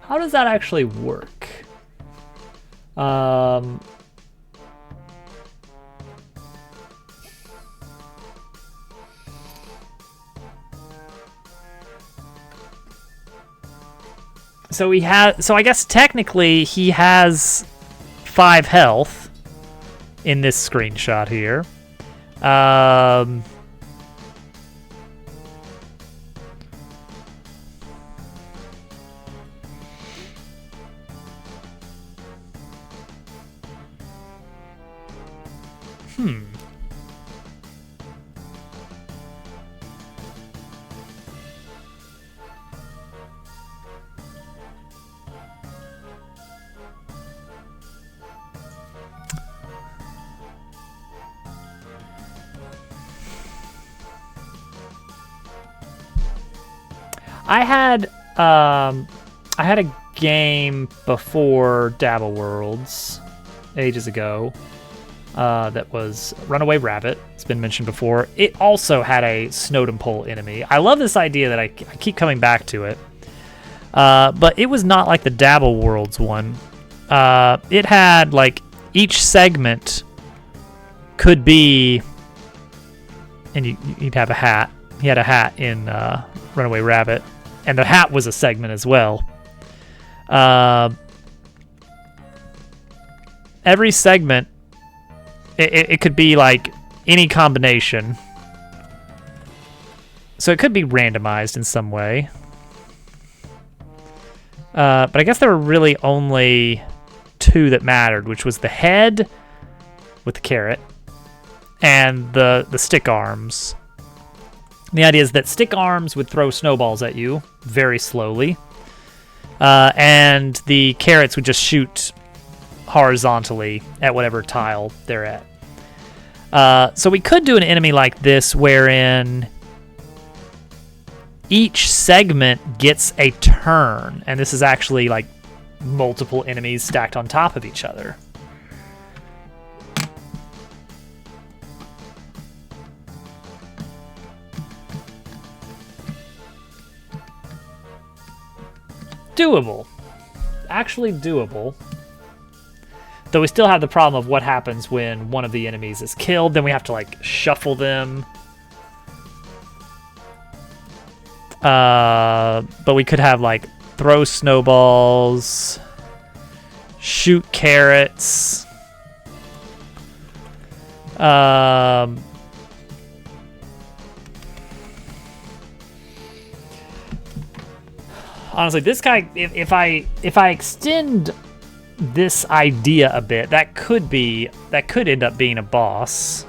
How does that actually work? So I guess technically he has 5 health in this screenshot here. I had a game before Dabble Worlds ages ago that was Runaway Rabbit. It's been mentioned before. It also had a Snowdom Pole enemy. I love this idea that I keep coming back to it. But it was not like the Dabble Worlds one. It had, like, each segment could be... And you'd have a hat. He had a hat in Runaway Rabbit. And the hat was a segment as well. Every segment, it could be like any combination. So it could be randomized in some way. But I guess there were really only two that mattered, which was the head with the carrot and the stick arms. The idea is that stick arms would throw snowballs at you very slowly. And the carrots would just shoot horizontally at whatever tile they're at. So we could do an enemy like this wherein each segment gets a turn. And this is actually like multiple enemies stacked on top of each other. Doable. Actually doable. Though we still have the problem of what happens when one of the enemies is killed. Then we have to, like, shuffle them. But we could have, like, throw snowballs, shoot carrots. Honestly, this guy, if I extend this idea a bit, that could end up being a boss.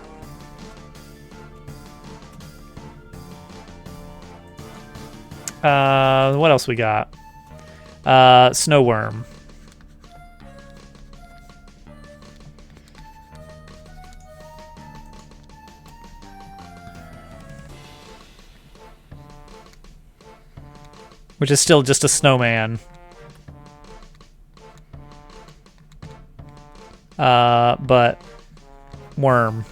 What else we got? Snowworm. Which is still just a snowman. But worm.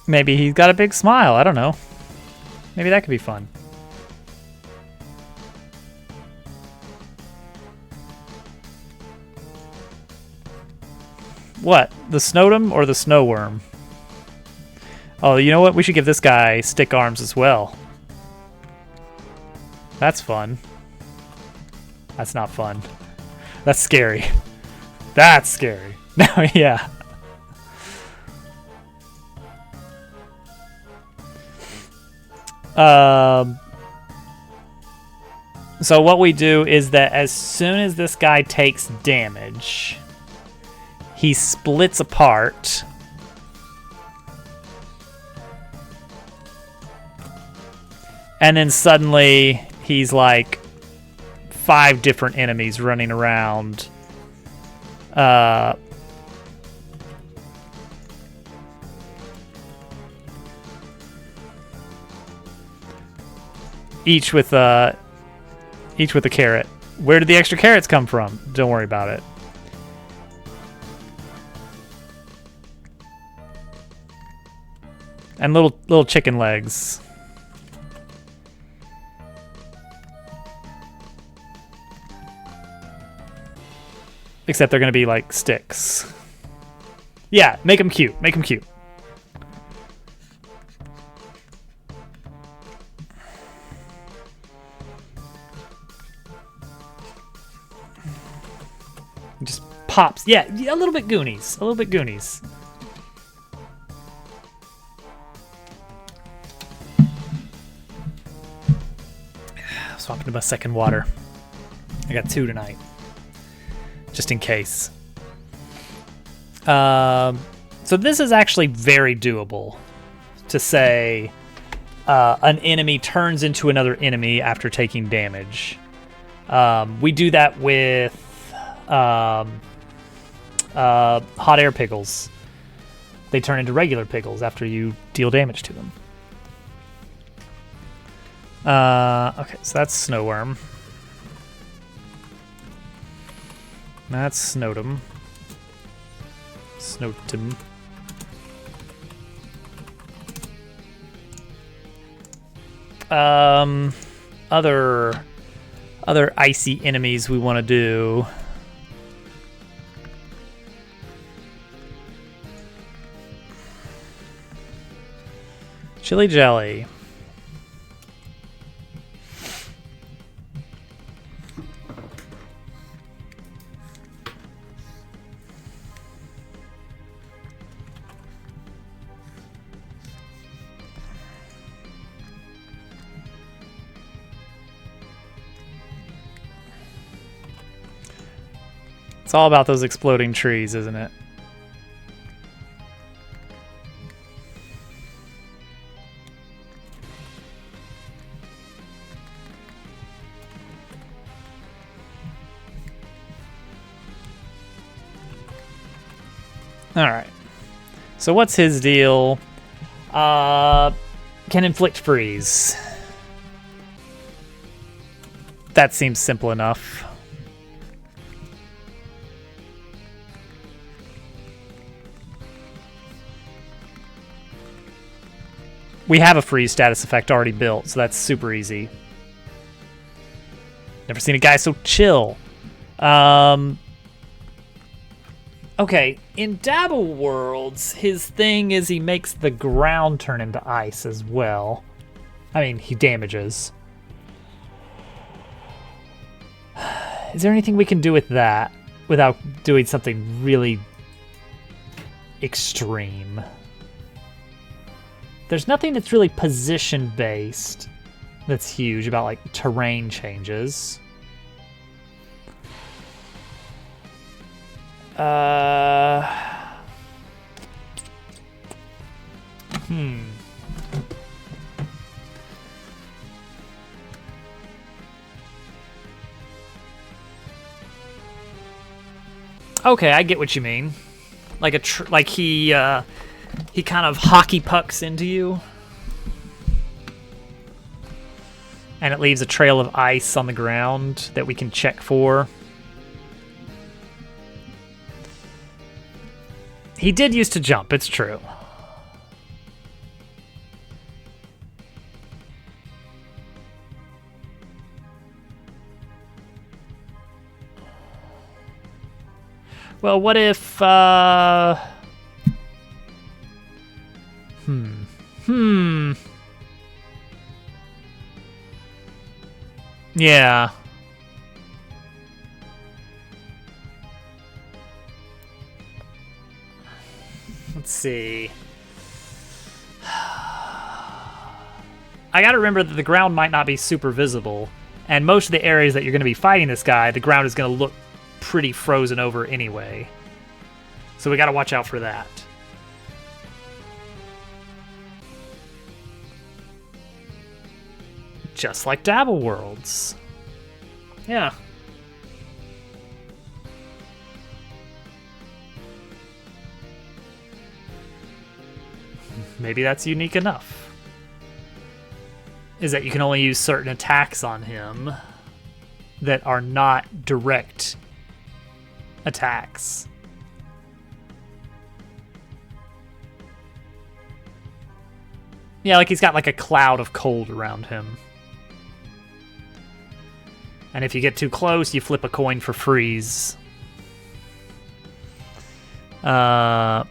Maybe he's got a big smile. I don't know. Maybe that could be fun. What? The Snowdom or the Snowworm? Oh, you know what? We should give this guy stick arms as well. That's fun. That's not fun. That's scary. That's scary. No, yeah. So what we do is that as soon as this guy takes damage, he splits apart. And then suddenly he's like 5 different enemies running around. Each with a carrot. Where did the extra carrots come from? Don't worry about it. And little chicken legs. Except they're gonna be like sticks. Yeah, make them cute. Make them cute. Just pops. Yeah, a little bit Goonies. A little bit Goonies. Swap into my second water. I got 2 tonight. Just in case. So this is actually very doable. To say an enemy turns into another enemy after taking damage. We do that with hot air pickles. They turn into regular pickles after you deal damage to them. Okay, so that's Snowworm. That's Snowdom. Snowdom. Other icy enemies we want to do. Chili Jelly. It's all about those exploding trees, isn't it? All right. So what's his deal? Can inflict freeze. That seems simple enough. We have a freeze status effect already built, so that's super easy. Never seen a guy so chill. Okay, in Dabble Worlds, his thing is he makes the ground turn into ice as well. I mean, he damages. Is there anything we can do with that without doing something really extreme? There's nothing that's really position-based that's huge about, like, terrain changes. Okay, I get what you mean. Like he kind of hockey pucks into you, and it leaves a trail of ice on the ground that we can check for. He did used to jump, it's true. Well, what if, Yeah. Let's see. I gotta remember that the ground might not be super visible, and most of the areas that you're gonna be fighting this guy, the ground is gonna look pretty frozen over anyway. So we gotta watch out for that. Just like Dabble Worlds. Yeah. Maybe that's unique enough. Is that you can only use certain attacks on him that are not direct attacks. Yeah, like he's got like a cloud of cold around him. And if you get too close, you flip a coin for freeze. And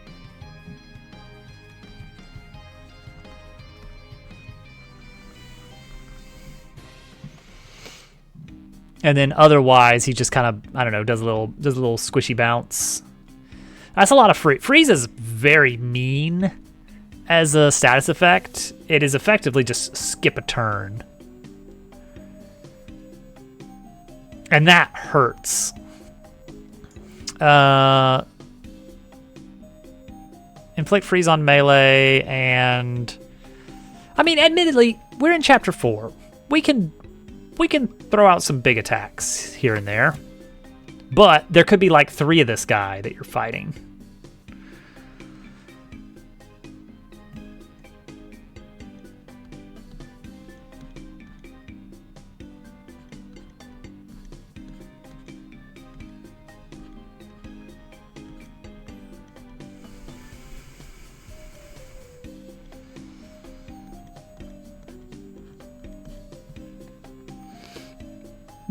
then otherwise, he just kind of, I don't know, does a little squishy bounce. That's a lot of freeze is very mean as a status effect. It is effectively just skip a turn. And that hurts. Inflict freeze on melee, and I mean, admittedly, we're in chapter 4. We can throw out some big attacks here and there. But there could be like 3 of this guy that you're fighting.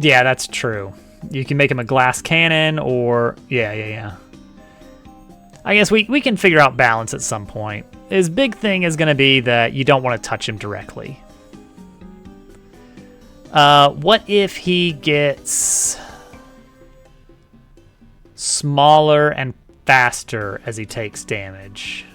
Yeah, that's true. You can make him a glass cannon or... Yeah. I guess we can figure out balance at some point. His big thing is going to be that you don't want to touch him directly. What if he gets smaller and faster as he takes damage?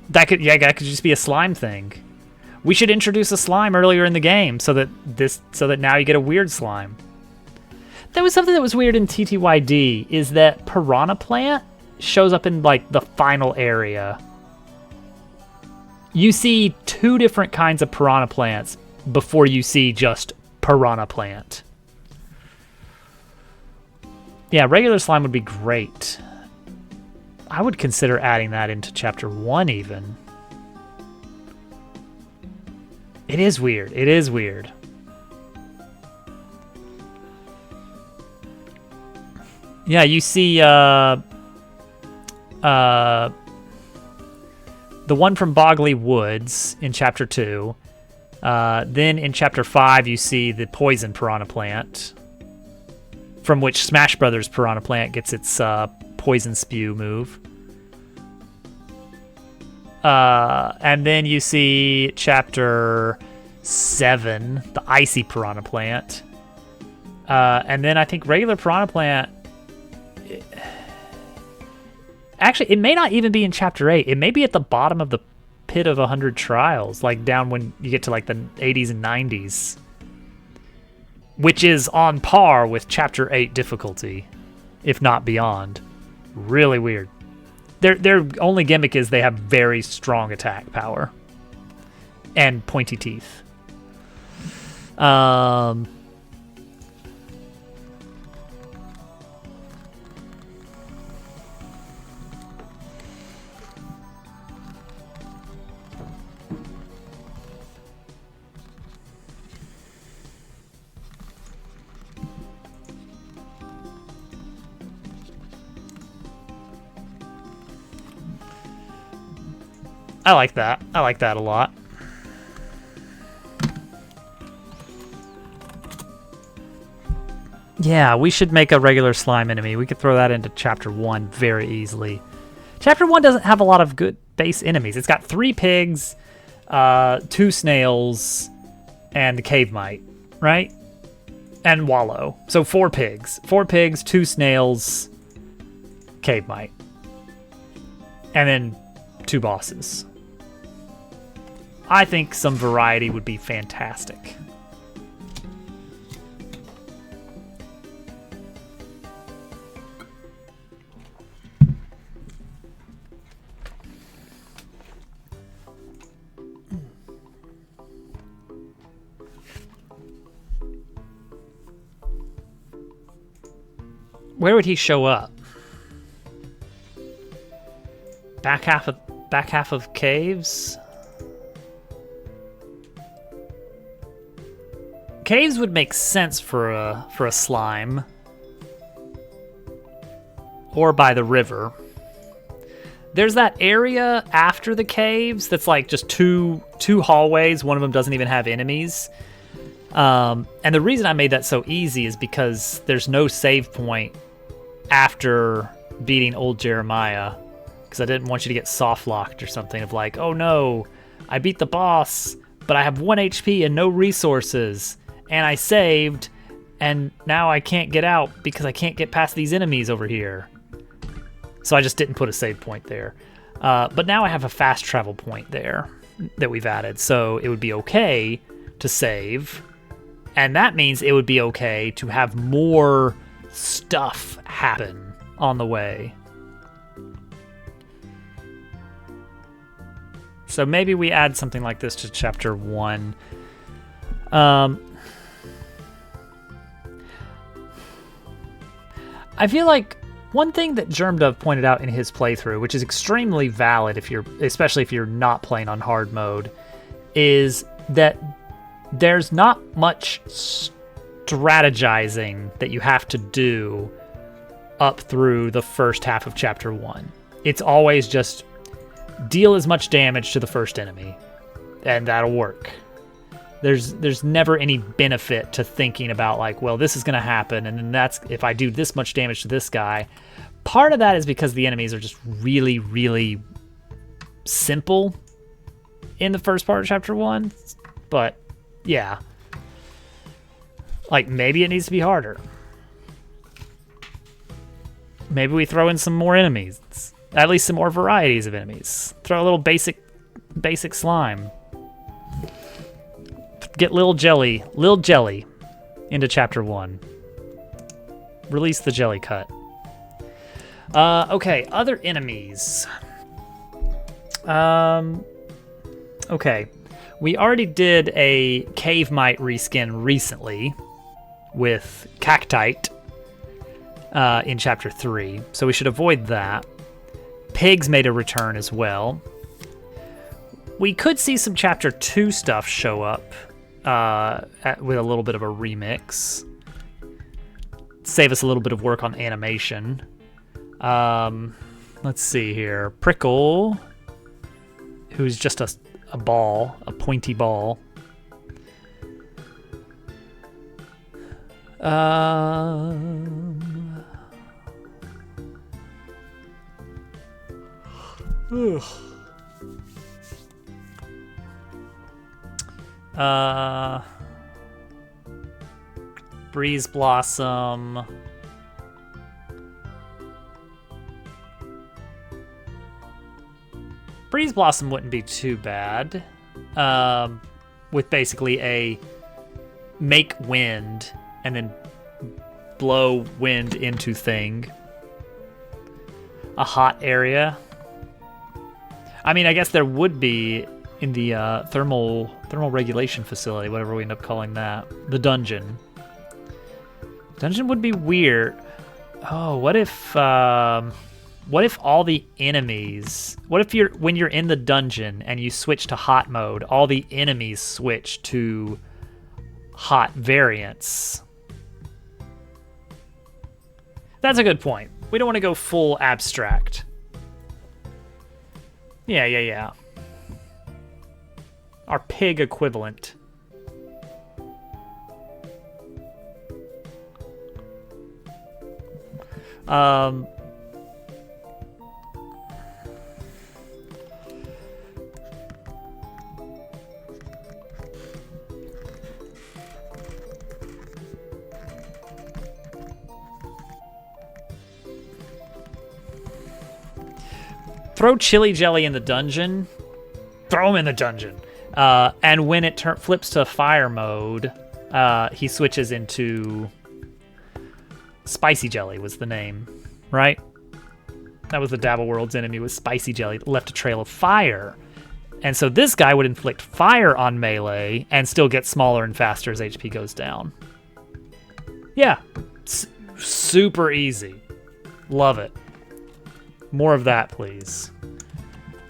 That could just be a slime thing. We should introduce a slime earlier in the game so that now you get a weird slime. There was something that was weird in TTYD is that Piranha Plant shows up in like the final area. You see 2 different kinds of Piranha Plants before you see just Piranha Plant. Yeah, regular slime would be great. I would consider adding that into Chapter 1 even. It is weird. It is weird. Yeah, you see the one from Bogley Woods in Chapter 2. Then in Chapter 5, you see the Poison Piranha Plant, from which Smash Brothers Piranha Plant gets its Poison Spew move. And then you see Chapter 7, the Icy Piranha Plant. And then I think regular Piranha Plant... Actually, it may not even be in Chapter 8. It may be at the bottom of the Pit of 100 Trials, like down when you get to like the 80s and 90s. Which is on par with Chapter 8 difficulty, if not beyond. Really weird. Their only gimmick is they have very strong attack power and pointy teeth. I like that. I like that a lot. Yeah, we should make a regular slime enemy. We could throw that into Chapter 1 very easily. Chapter 1 doesn't have a lot of good base enemies. It's got 3 pigs, 2 snails, and the cave mite, right? And Wallow. So 4 pigs. 4 pigs, 2 snails, cave mite. And then 2 bosses. I think some variety would be fantastic. Where would he show up? Back half of caves? Caves would make sense for a slime. Or by the river. There's that area after the caves that's like just two hallways. One of them doesn't even have enemies. And the reason I made that so easy is because there's no save point after beating old Jeremiah. Because I didn't want you to get soft locked or something of like, oh no, I beat the boss, but I have 1 HP and no resources. And I saved, and now I can't get out because I can't get past these enemies over here. So I just didn't put a save point there. But now I have a fast travel point there that we've added. So it would be okay to save. And that means it would be okay to have more stuff happen on the way. So maybe we add something like this to chapter 1. I feel like one thing that Germdove pointed out in his playthrough, which is extremely valid especially if you're not playing on hard mode, is that there's not much strategizing that you have to do up through the first half of chapter 1. It's always just deal as much damage to the first enemy, and that'll work. There's never any benefit to thinking about like, well, this is going to happen, and then that's if I do this much damage to this guy. Part of that is because the enemies are just really, really simple in the first part of chapter 1. But yeah, like maybe it needs to be harder. Maybe we throw in some more enemies, at least some more varieties of enemies. Throw a little basic slime. Get Lil Jelly into chapter 1. Release the jelly cut. Okay, other enemies. Okay, we already did a Cave Mite reskin recently with Cactite in chapter 3, so we should avoid that. Pigs made a return as well. We could see some chapter 2 stuff show up with a little bit of a remix. Save us a little bit of work on animation. Let's see here. Prickle, who's just a ball, a pointy ball. Breeze Blossom. Breeze Blossom wouldn't be too bad. With basically a make wind and then blow wind into thing. A hot area. I mean, I guess there would be in the thermal regulation facility, whatever we end up calling that, the dungeon. Dungeon would be weird. Oh, what if all the enemies? What if when you're in the dungeon and you switch to hot mode, all the enemies switch to hot variants? That's a good point. We don't want to go full abstract. Yeah. Our pig equivalent. Throw Chili Jelly in the dungeon. Throw him in the dungeon. And when it flips to fire mode, he switches into Spicy Jelly was the name, right? That was the Dabble World's enemy, was Spicy Jelly. Left a trail of fire. And so this guy would inflict fire on melee and still get smaller and faster as HP goes down. Yeah, super easy. Love it. More of that, please.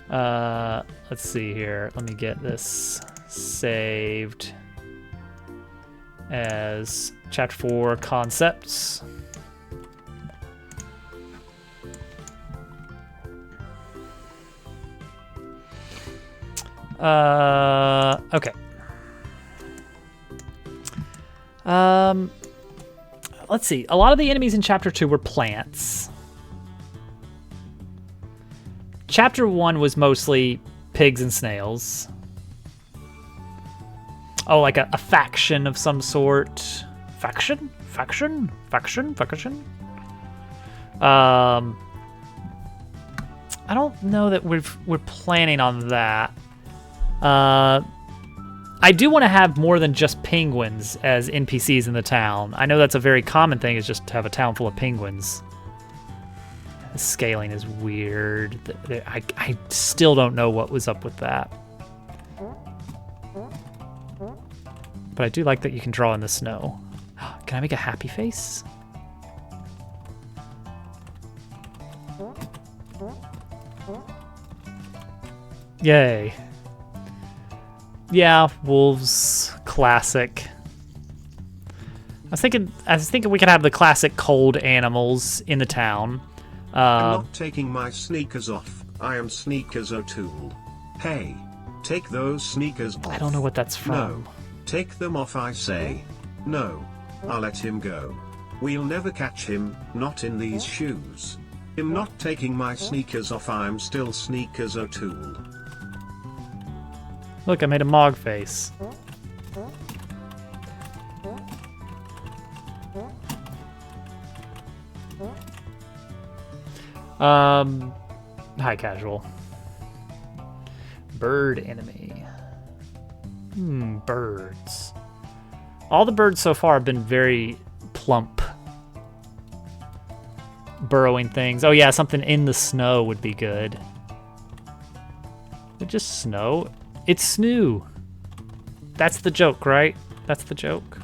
Let's see here. Let me get this saved as chapter 4 concepts. Okay. Let's see. A lot of the enemies in chapter 2 were plants. Chapter 1 was mostly pigs and snails. Oh, like a faction of some sort. Faction? I don't know that we're planning on that. I do want to have more than just penguins as NPCs in the town. I know that's a very common thing, is just to have a town full of penguins. The scaling is weird. I still don't know what was up with that. But I do like that you can draw in the snow. Can I make a happy face? Yay. Yeah, wolves, classic. I was thinking we could have the classic cold animals in the town. I'm not taking my sneakers off. I am Sneakers O'Toole. Hey, take those sneakers off. I don't know what that's from. No, take them off, I say. No, I'll let him go. We'll never catch him, not in these shoes. I'm not taking my sneakers off, I'm still Sneakers O'Toole. Look, I made a Mog face. High casual. Bird enemy. Birds. All the birds so far have been very plump. Burrowing things. Oh yeah, something in the snow would be good. Is it just snow? It's snoo. That's the joke, right? That's the joke.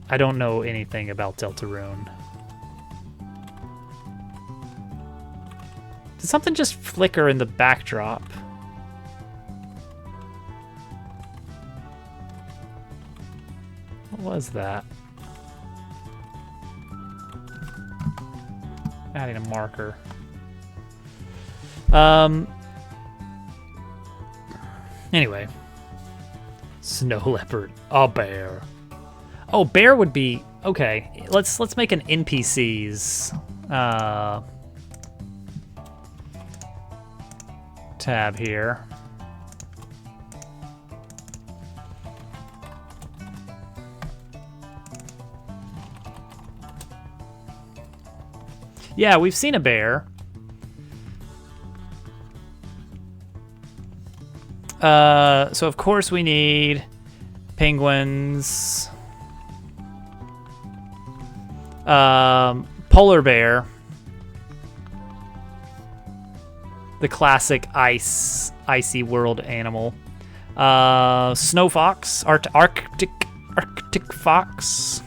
I don't know anything about Deltarune. Did something just flicker in the backdrop? What was that? Adding a marker. Anyway. Snow leopard. A bear. Oh, bear would be okay. Let's make an NPCs tab here. Yeah, we've seen a bear. So of course we need penguins. Polar bear. The classic icy world animal. Snow fox, Arctic fox.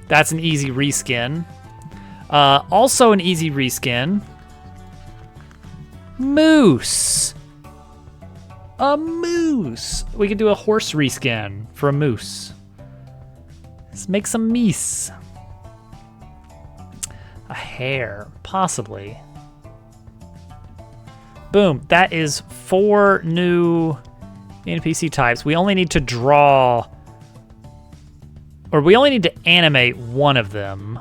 That's an easy reskin. Also an easy reskin. Moose. A moose. We could do a horse reskin for a moose. Let's make some meese. A hare, possibly. Boom, that is 4 new NPC types. We only need to draw, or we only need to animate one of them.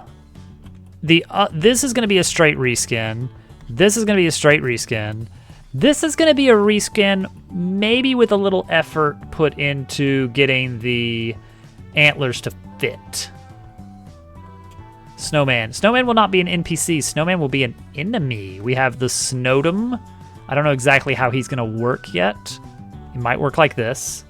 This is gonna be a straight reskin. This is gonna be a straight reskin. This is gonna be a reskin, maybe with a little effort put into getting the antlers to fit. Snowman. Snowman will not be an NPC. Snowman will be an enemy. We have the Snowdom. I don't know exactly how he's going to work yet. He might work like this.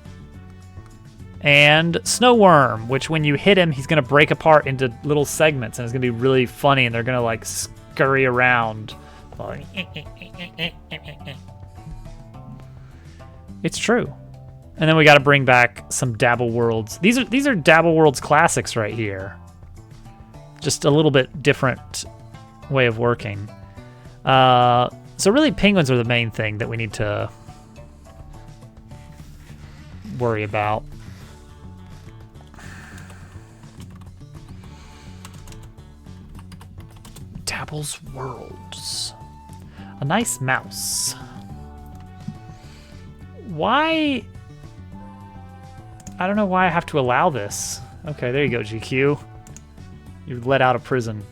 And Snowworm, which when you hit him, he's going to break apart into little segments, and it's going to be really funny, and they're going to like scurry around. It's true. And then we got to bring back some Dabble Worlds. These are Dabble Worlds classics right here. Just a little bit different way of working. So really penguins are the main thing that we need to worry about. Dabble's Worlds. A nice mouse. Why? I don't know why I have to allow this. Okay, there you go, GQ. You're let out of prison.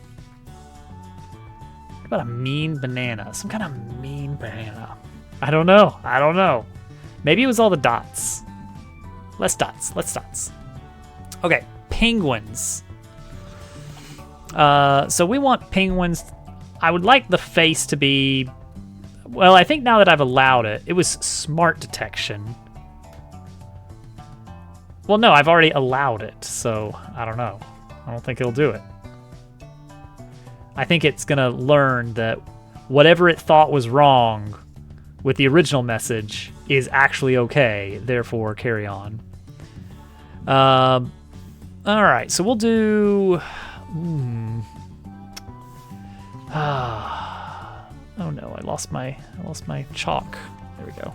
What about a mean banana? Some kind of mean banana. I don't know. I don't know. Maybe it was all the dots. Less dots. Less dots. Okay, penguins. So we want penguins. I would like the face to be... Well, I think now that I've allowed it, it was smart detection. Well, no, I've already allowed it, so I don't know. I don't think it'll do it. I think it's going to learn that whatever it thought was wrong with the original message is actually okay, therefore carry on. All right, so we'll do... Oh no, I lost my chalk. There we go.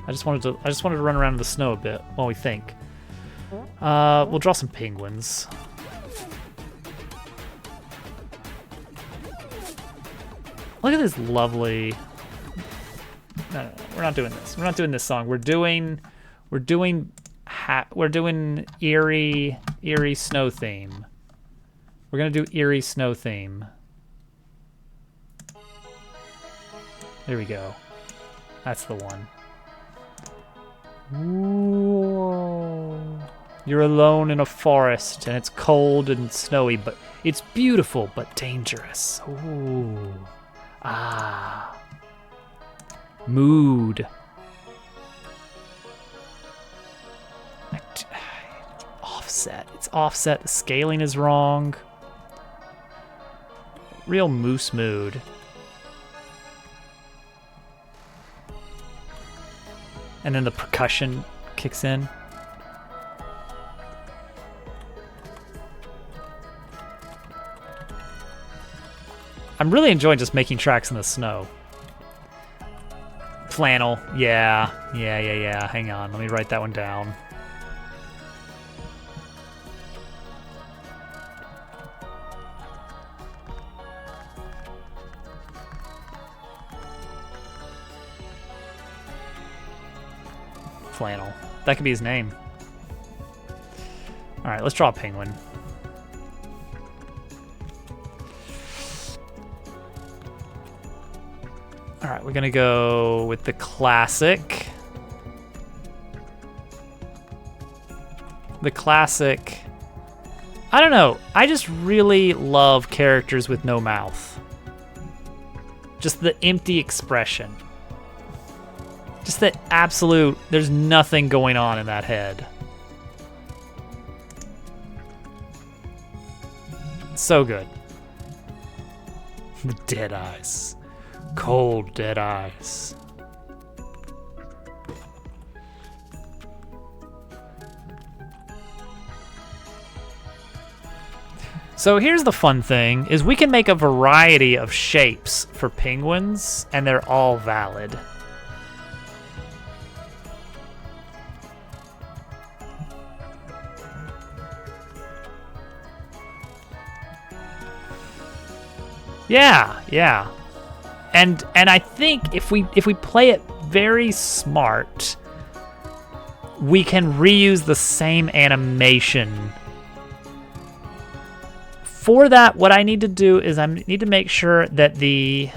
I just wanted to run around in the snow a bit while we think. We'll draw some penguins. Look at this lovely... No, we're not doing this. We're not doing this song. We're doing eerie snow theme. We're gonna do eerie snow theme. There we go. That's the one. Whoa. You're alone in a forest and it's cold and snowy, but it's beautiful but dangerous. Ooh. Ah. Mood. Offset. It's offset. The scaling is wrong. Real moose mood. And then the percussion kicks in. I'm really enjoying just making tracks in the snow. Flannel. Yeah. Hang on. Let me write that one down. Flannel. That could be his name. All right, let's draw a penguin. All right, we're gonna go with the classic. The classic. I don't know. I just really love characters with no mouth. Just the empty expression. Just that absolute, there's nothing going on in that head. So good. The dead eyes. Cold dead eyes. So here's the fun thing, is we can make a variety of shapes for penguins, and they're all valid. Yeah. And I think if we play it very smart, we can reuse the same animation. For that, what I need to do is I need to make sure that the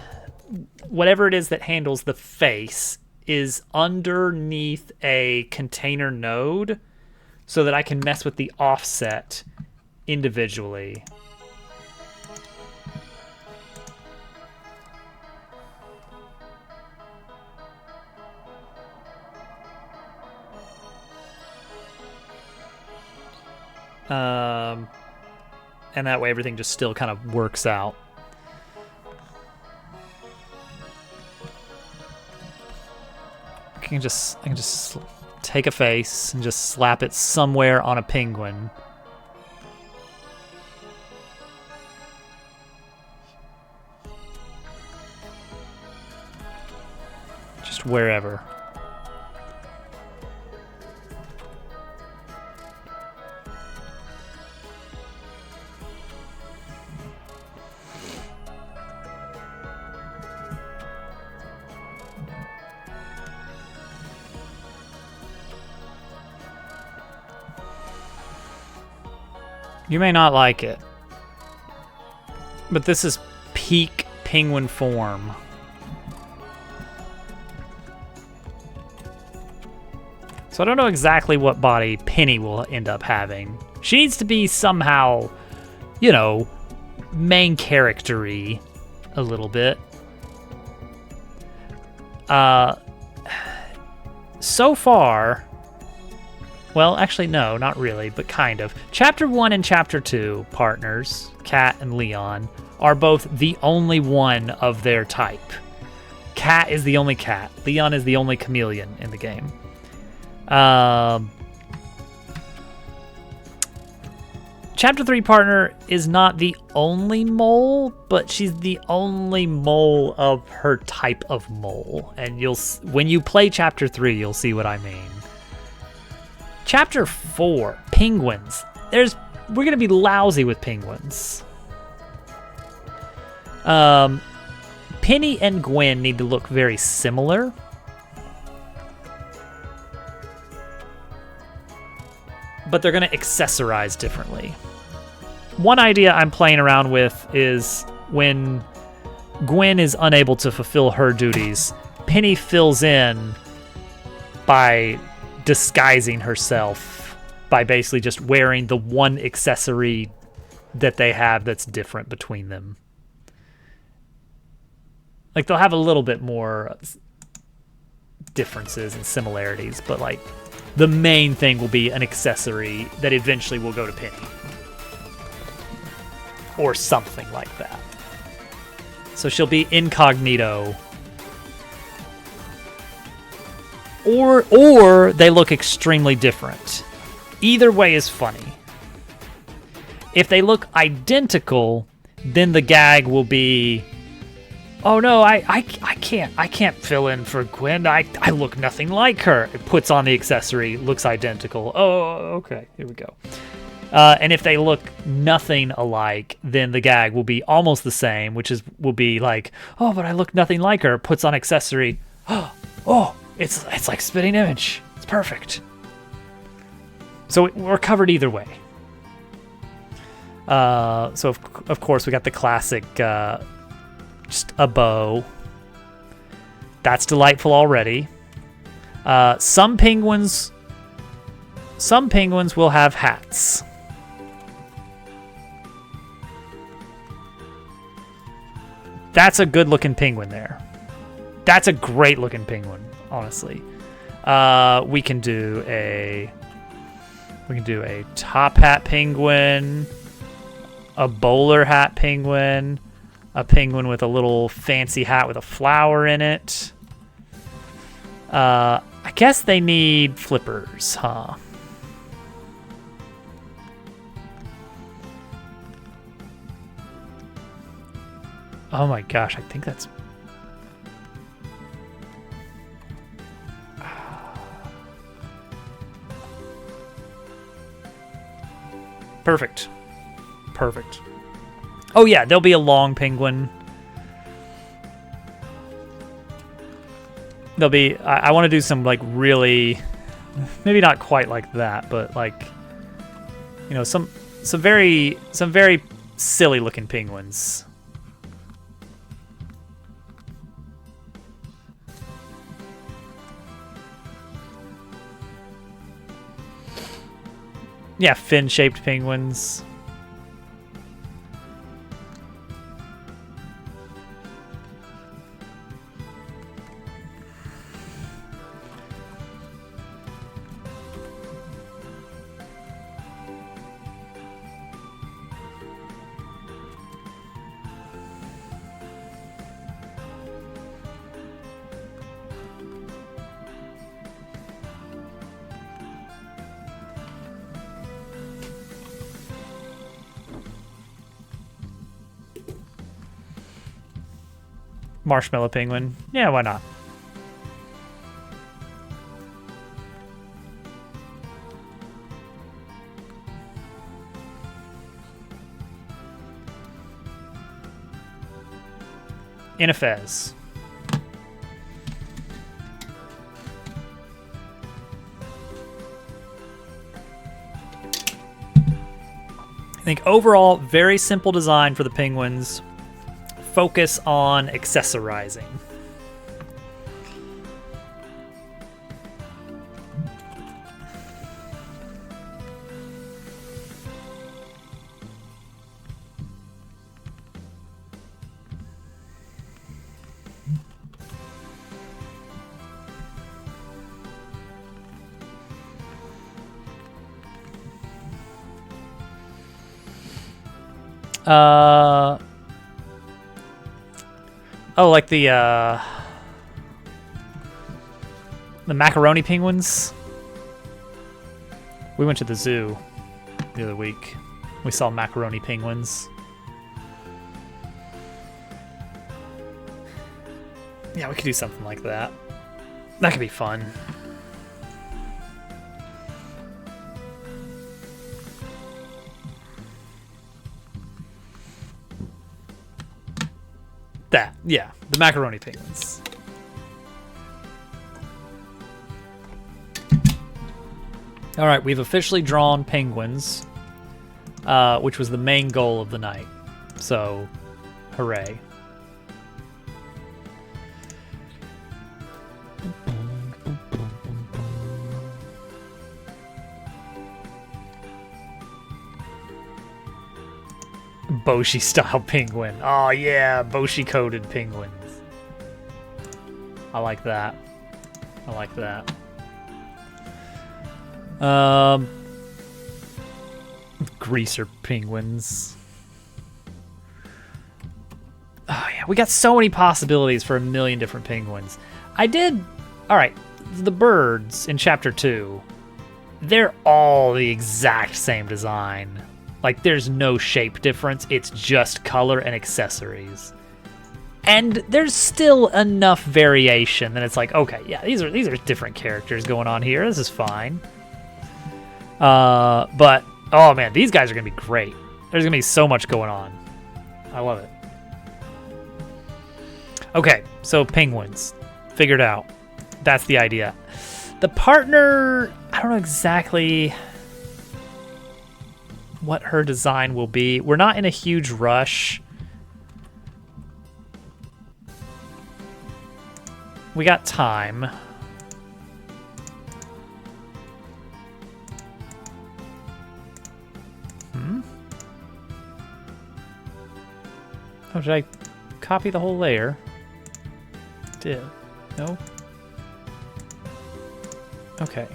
whatever it is that handles the face is underneath a container node so that I can mess with the offset individually. And that way everything just still kind of works out. I can just take a face and just slap it somewhere on a penguin. Just wherever. You may not like it, but this is peak penguin form. So I don't know exactly what body Penny will end up having. She needs to be somehow, main character-y a little bit. So far, Well, actually, no, not really, but kind of. Chapter 1 and Chapter 2 partners, Cat and Leon, are both the only one of their type. Cat is the only cat. Leon is the only chameleon in the game. Chapter 3 partner is not the only mole, but she's the only mole of her type of mole. And when you play Chapter 3, you'll see what I mean. Chapter 4, penguins. We're going to be lousy with penguins. Penny and Gwen need to look very similar. But they're going to accessorize differently. One idea I'm playing around with is when Gwen is unable to fulfill her duties, Penny fills in by disguising herself by basically just wearing the one accessory that they have that's different between them. Like, they'll have a little bit more differences and similarities, but like the main thing will be an accessory that eventually will go to Penny. Or something like that. So she'll be incognito. Or they look extremely different. Either way is funny. If they look identical, then the gag will be, oh no, I can't fill in for Gwen. I look nothing like her. It puts on the accessory, looks identical. Oh, okay, here we go. And if they look nothing alike, then the gag will be almost the same, will be like, oh, but I look nothing like her. Puts on accessory. Oh, it's like spitting image. It's perfect. So we're covered either way. So of course we got the classic, just a bow. That's delightful already. Some penguins will have hats. That's a good looking penguin there. That's a great looking penguin, honestly. We can do a top hat penguin, a bowler hat penguin, a penguin with a little fancy hat with a flower in it. I guess they need flippers, huh? Oh my gosh, I think that's... Perfect. Perfect. Oh yeah, there'll be a long penguin. There'll be... I want to do some, like, really... Maybe not quite like that, but, like... You know, some very silly looking penguins. Yeah, fin-shaped penguins. Marshmallow penguin. Yeah, why not? In a fez. I think overall, very simple design for the penguins. Focus on accessorizing. Oh, like the macaroni penguins. We went to the zoo the other week. We saw macaroni penguins. Yeah, we could do something like that. That could be fun. That, yeah, the macaroni penguins. All right, we've officially drawn penguins, which was the main goal of the night. So, hooray. Boshi style penguin. Oh yeah, Boshi coated penguins. I like that. I like that. Greaser penguins. Oh yeah, we got so many possibilities for a million different penguins. All right, the birds in chapter 2, they're all the exact same design. Like, there's no shape difference. It's just color and accessories. And there's still enough variation that it's like, okay, yeah, these are different characters going on here. This is fine. But, oh man, these guys are going to be great. There's going to be so much going on. I love it. Okay, so penguins. Figured out. That's the idea. The partner, I don't know exactly what her design will be. We're not in a huge rush. We got time. Oh, did I copy the whole layer? Did. No? Okay.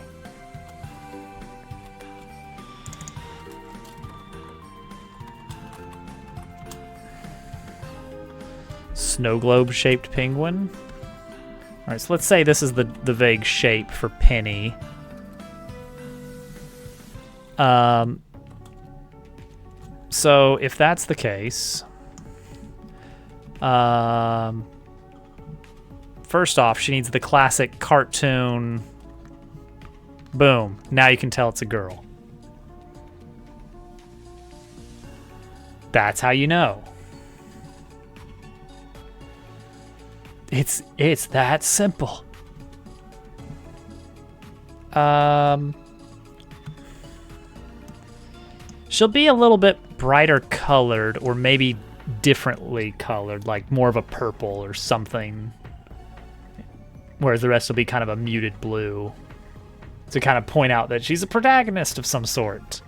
Snow globe shaped penguin. All right, so let's say this is the vague shape for Penny. So if that's the case, first off, she needs the classic cartoon. Boom. Now you can tell it's a girl. That's how you know. It's that simple. She'll be a little bit brighter colored, or maybe differently colored, like more of a purple or something. Whereas the rest will be kind of a muted blue, to kind of point out that she's a protagonist of some sort.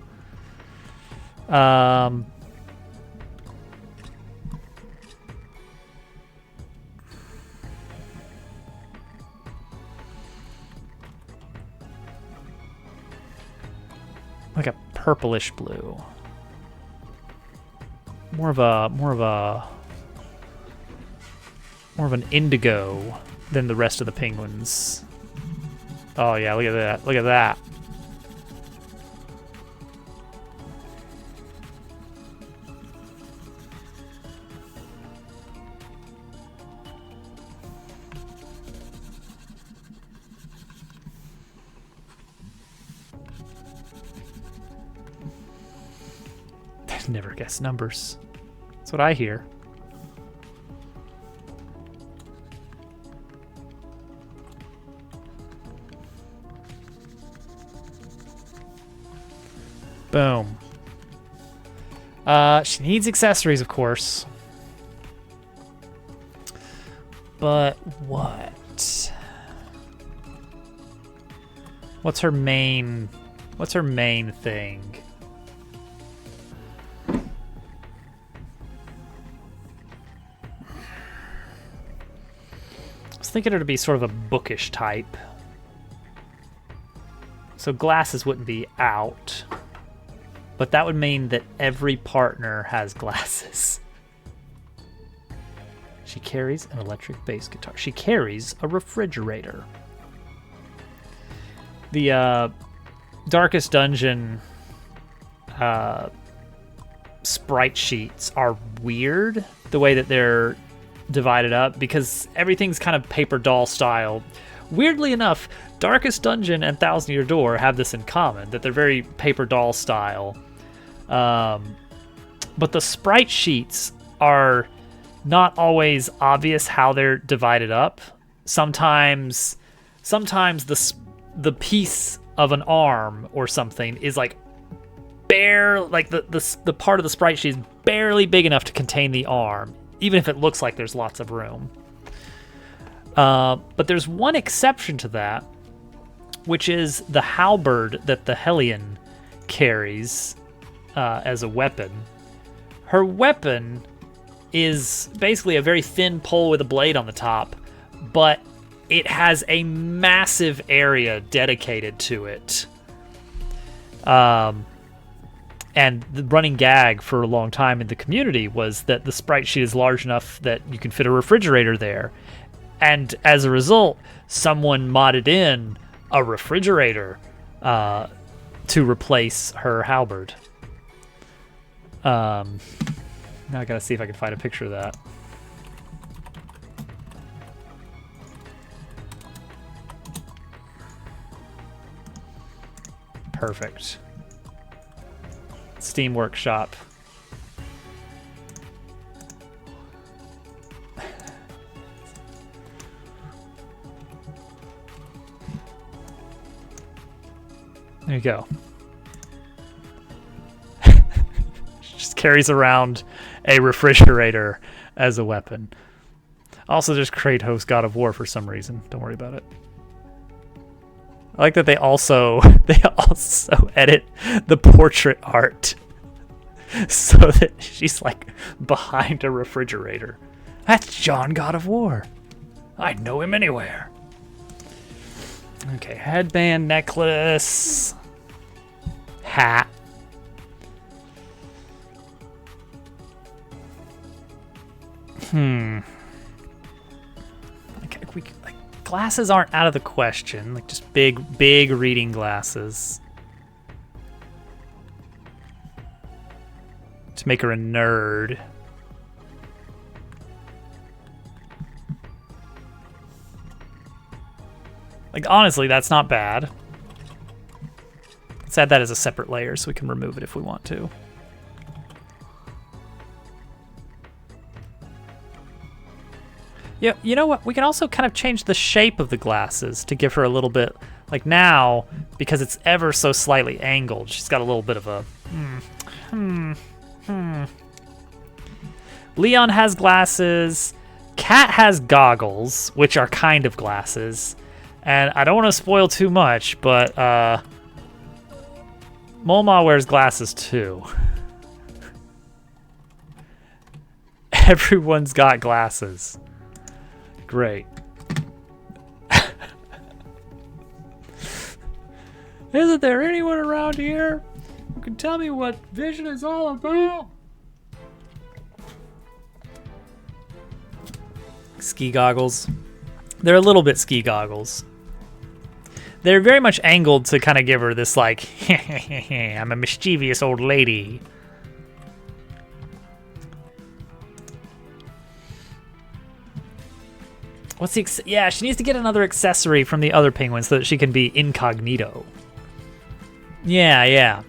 Like a purplish blue. More of an indigo than the rest of the penguins. Oh yeah, look at that. Look at that. Never guess numbers. That's what I hear. Boom. She needs accessories, of course. But what? What's her main thing? I was thinking her to be sort of a bookish type. So glasses wouldn't be out. but that would mean that every partner has glasses. She carries an electric bass guitar. She carries a refrigerator. The Darkest Dungeon sprite sheets are weird, the way that they're divided up, because everything's kind of paper doll style. Weirdly enough, Darkest Dungeon and Thousand Year Door have this in common, that they're very paper doll style. But the sprite sheets are not always obvious how they're divided up. Sometimes the piece of an arm or something is like bare, like the part of the sprite sheet is barely big enough to contain the arm, even if it looks like there's lots of room. But there's one exception to that, which is the halberd that the Hellion carries as a weapon. Her weapon is basically a very thin pole with a blade on the top, but it has a massive area dedicated to it. And the running gag for a long time in the community was that the sprite sheet is large enough that you can fit a refrigerator there. And as a result, someone modded in a refrigerator to replace her halberd. Now I gotta see if I can find a picture of that. Perfect. Steam Workshop. There you go. Just carries around a refrigerator as a weapon. Also, just Kratos God of War for some reason. Don't worry about it. I like that they also edit the portrait art so that she's like behind a refrigerator. That's John God of War. I'd know him anywhere. Okay, headband, necklace, hat. Like glasses aren't out of the question. Like just big reading glasses to make her a nerd. Like honestly, that's not bad. Let's add that as a separate layer so we can remove it if we want to. Yeah, you know what? We can also kind of change the shape of the glasses to give her a little bit, like now, because it's ever so slightly angled, she's got a little bit of a Leon has glasses, Kat has goggles, which are kind of glasses, and I don't want to spoil too much, but Molma wears glasses too. Everyone's got glasses. Great. Isn't there anyone around here who can tell me what vision is all about? Ski goggles. They're a little bit ski goggles. They're very much angled to kind of give her this like, I'm a mischievous old lady. What's the yeah, she needs to get another accessory from the other penguins so that she can be incognito. Yeah.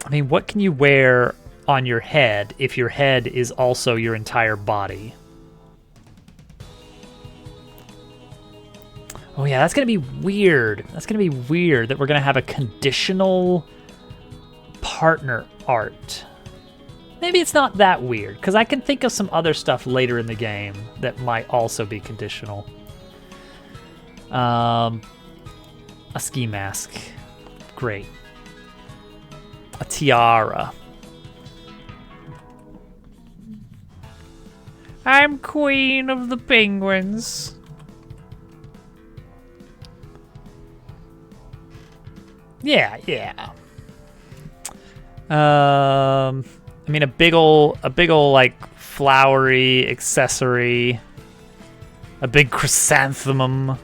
I mean, what can you wear on your head if your head is also your entire body? Oh yeah, that's gonna be weird. That's gonna be weird that we're gonna have a conditional partner art. Maybe it's not that weird, because I can think of some other stuff later in the game that might also be conditional. A ski mask. Great. A tiara. I'm queen of the penguins. Yeah, yeah. I mean, a big ol' like flowery accessory, a big chrysanthemum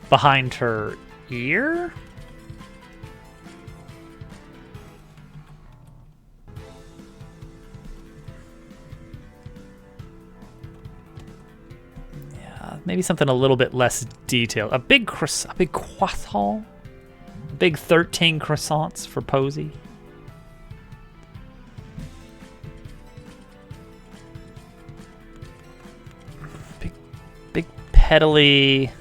behind her ear. Yeah, maybe something a little bit less detailed. A big croissant, big 13 croissants for Posey. Big petally.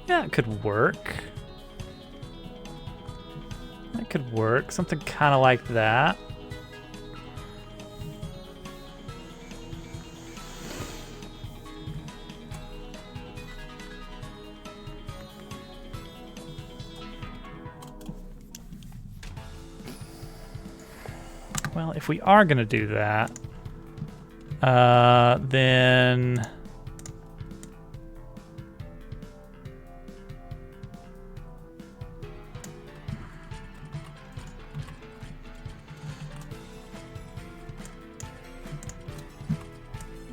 Yeah, it could work. That could work. Something kind of like that. Well, if we are going to do that, then...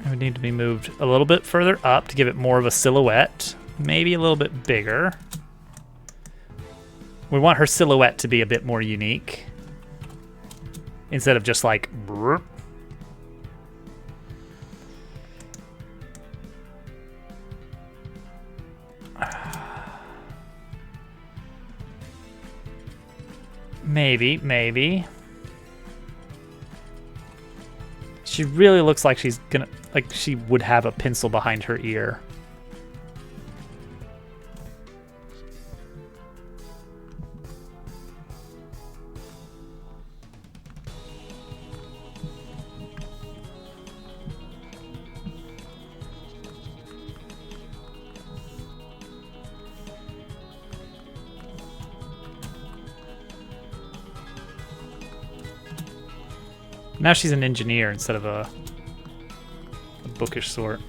it would need to be moved a little bit further up to give it more of a silhouette, maybe a little bit bigger. We want her silhouette to be a bit more unique, instead of just like... brrr. Maybe. She really looks like she's gonna, like she would have a pencil behind her ear. Now she's an engineer instead of a bookish sort.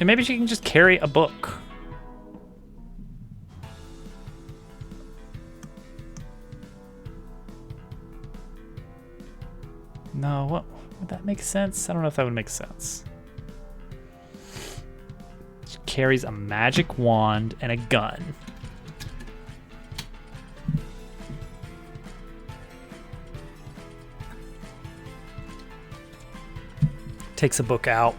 And maybe she can just carry a book. No, what would that make sense? I don't know if that would make sense. She carries a magic wand and a gun. Takes a book out.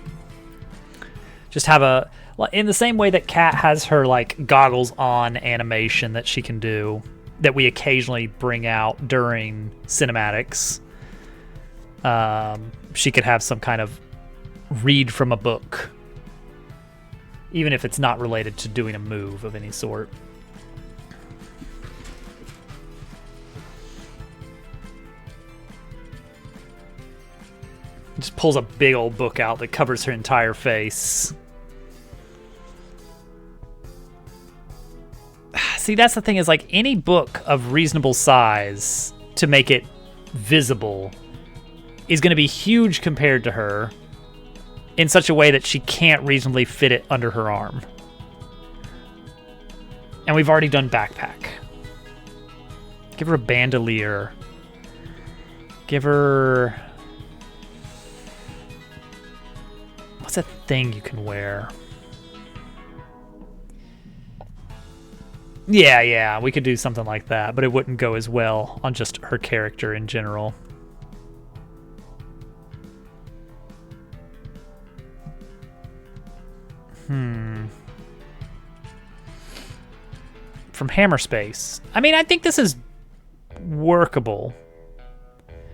Just have a, in the same way that Kat has her like goggles on animation that she can do, that we occasionally bring out during cinematics. She could have some kind of read from a book, even if it's not related to doing a move of any sort. Just pulls a big old book out that covers her entire face. See, that's the thing, is like any book of reasonable size to make it visible is going to be huge compared to her in such a way that she can't reasonably fit it under her arm. And we've already done backpack. Give her a bandolier. Give her... what's a thing you can wear? Yeah, we could do something like that, but it wouldn't go as well on just her character in general. From Hammerspace. I mean, I think this is workable.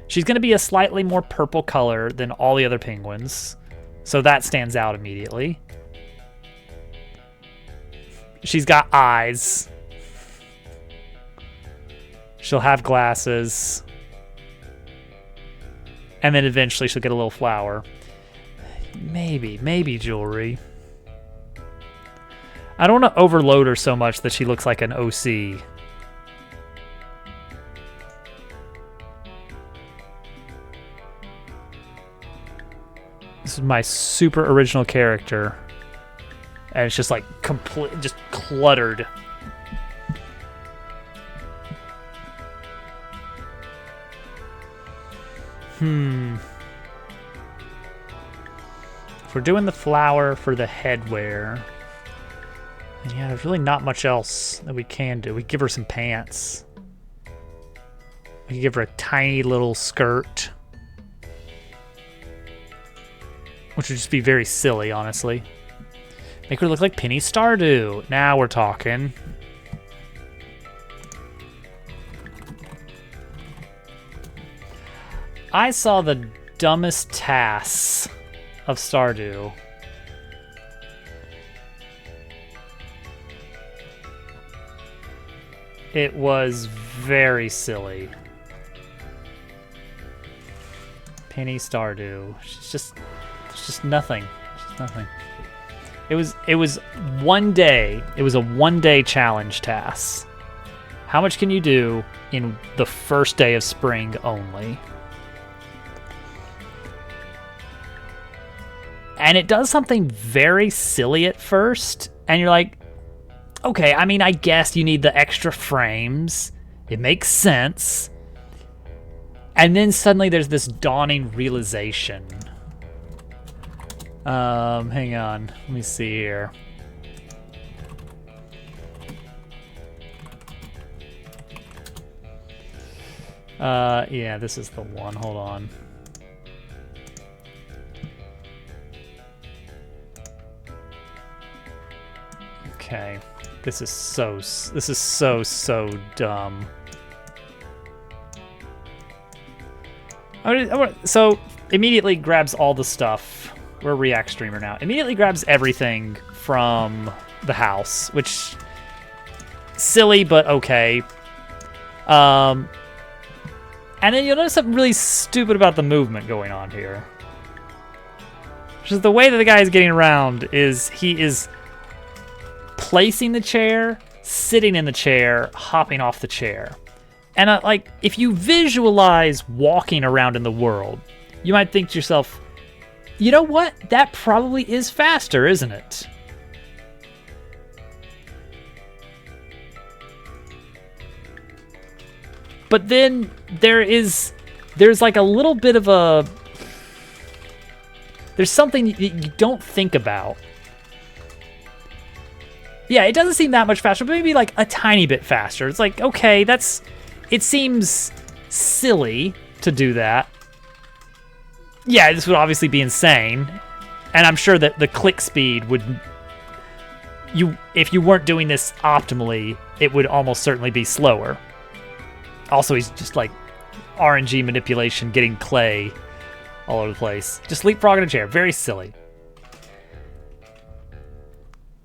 She's going to be a slightly more purple color than all the other penguins, so that stands out immediately. She's got eyes. She'll have glasses. And then eventually she'll get a little flower. maybe jewelry. I don't want to overload her so much that she looks like an OC. This is my super original character. And it's just like just cluttered. If we're doing the flower for the headwear, and yeah, there's really not much else that we can do. We give her some pants. We can give her a tiny little skirt, which would just be very silly, honestly. Make her look like Penny Stardew. Now we're talking. I saw the dumbest tasks of Stardew. It was very silly. Penny Stardew. It's just nothing. It's just nothing. It was one day. It was a one-day challenge task. How much can you do in the first day of spring only? And it does something very silly at first, and you're like, okay, I mean, I guess you need the extra frames. It makes sense. And then suddenly there's this dawning realization. Hang on. Let me see here. Yeah, this is the one. Hold on. Okay. This is so dumb. So immediately grabs all the stuff. We're a React streamer now. Immediately grabs everything from the house, which silly but okay. And then you'll notice something really stupid about the movement going on here. Which is the way that the guy is getting around is he is placing the chair, sitting in the chair, hopping off the chair. And like, if you visualize walking around in the world, you might think to yourself, you know what? That probably is faster, isn't it? But then there's like a little bit of a, there's something you don't think about. Yeah, it doesn't seem that much faster, but maybe like a tiny bit faster. It's like, okay, it seems silly to do that. Yeah, this would obviously be insane. And I'm sure that the click speed would, if you weren't doing this optimally, it would almost certainly be slower. Also, he's just like RNG manipulation, getting clay all over the place. Just leapfrog in a chair, very silly.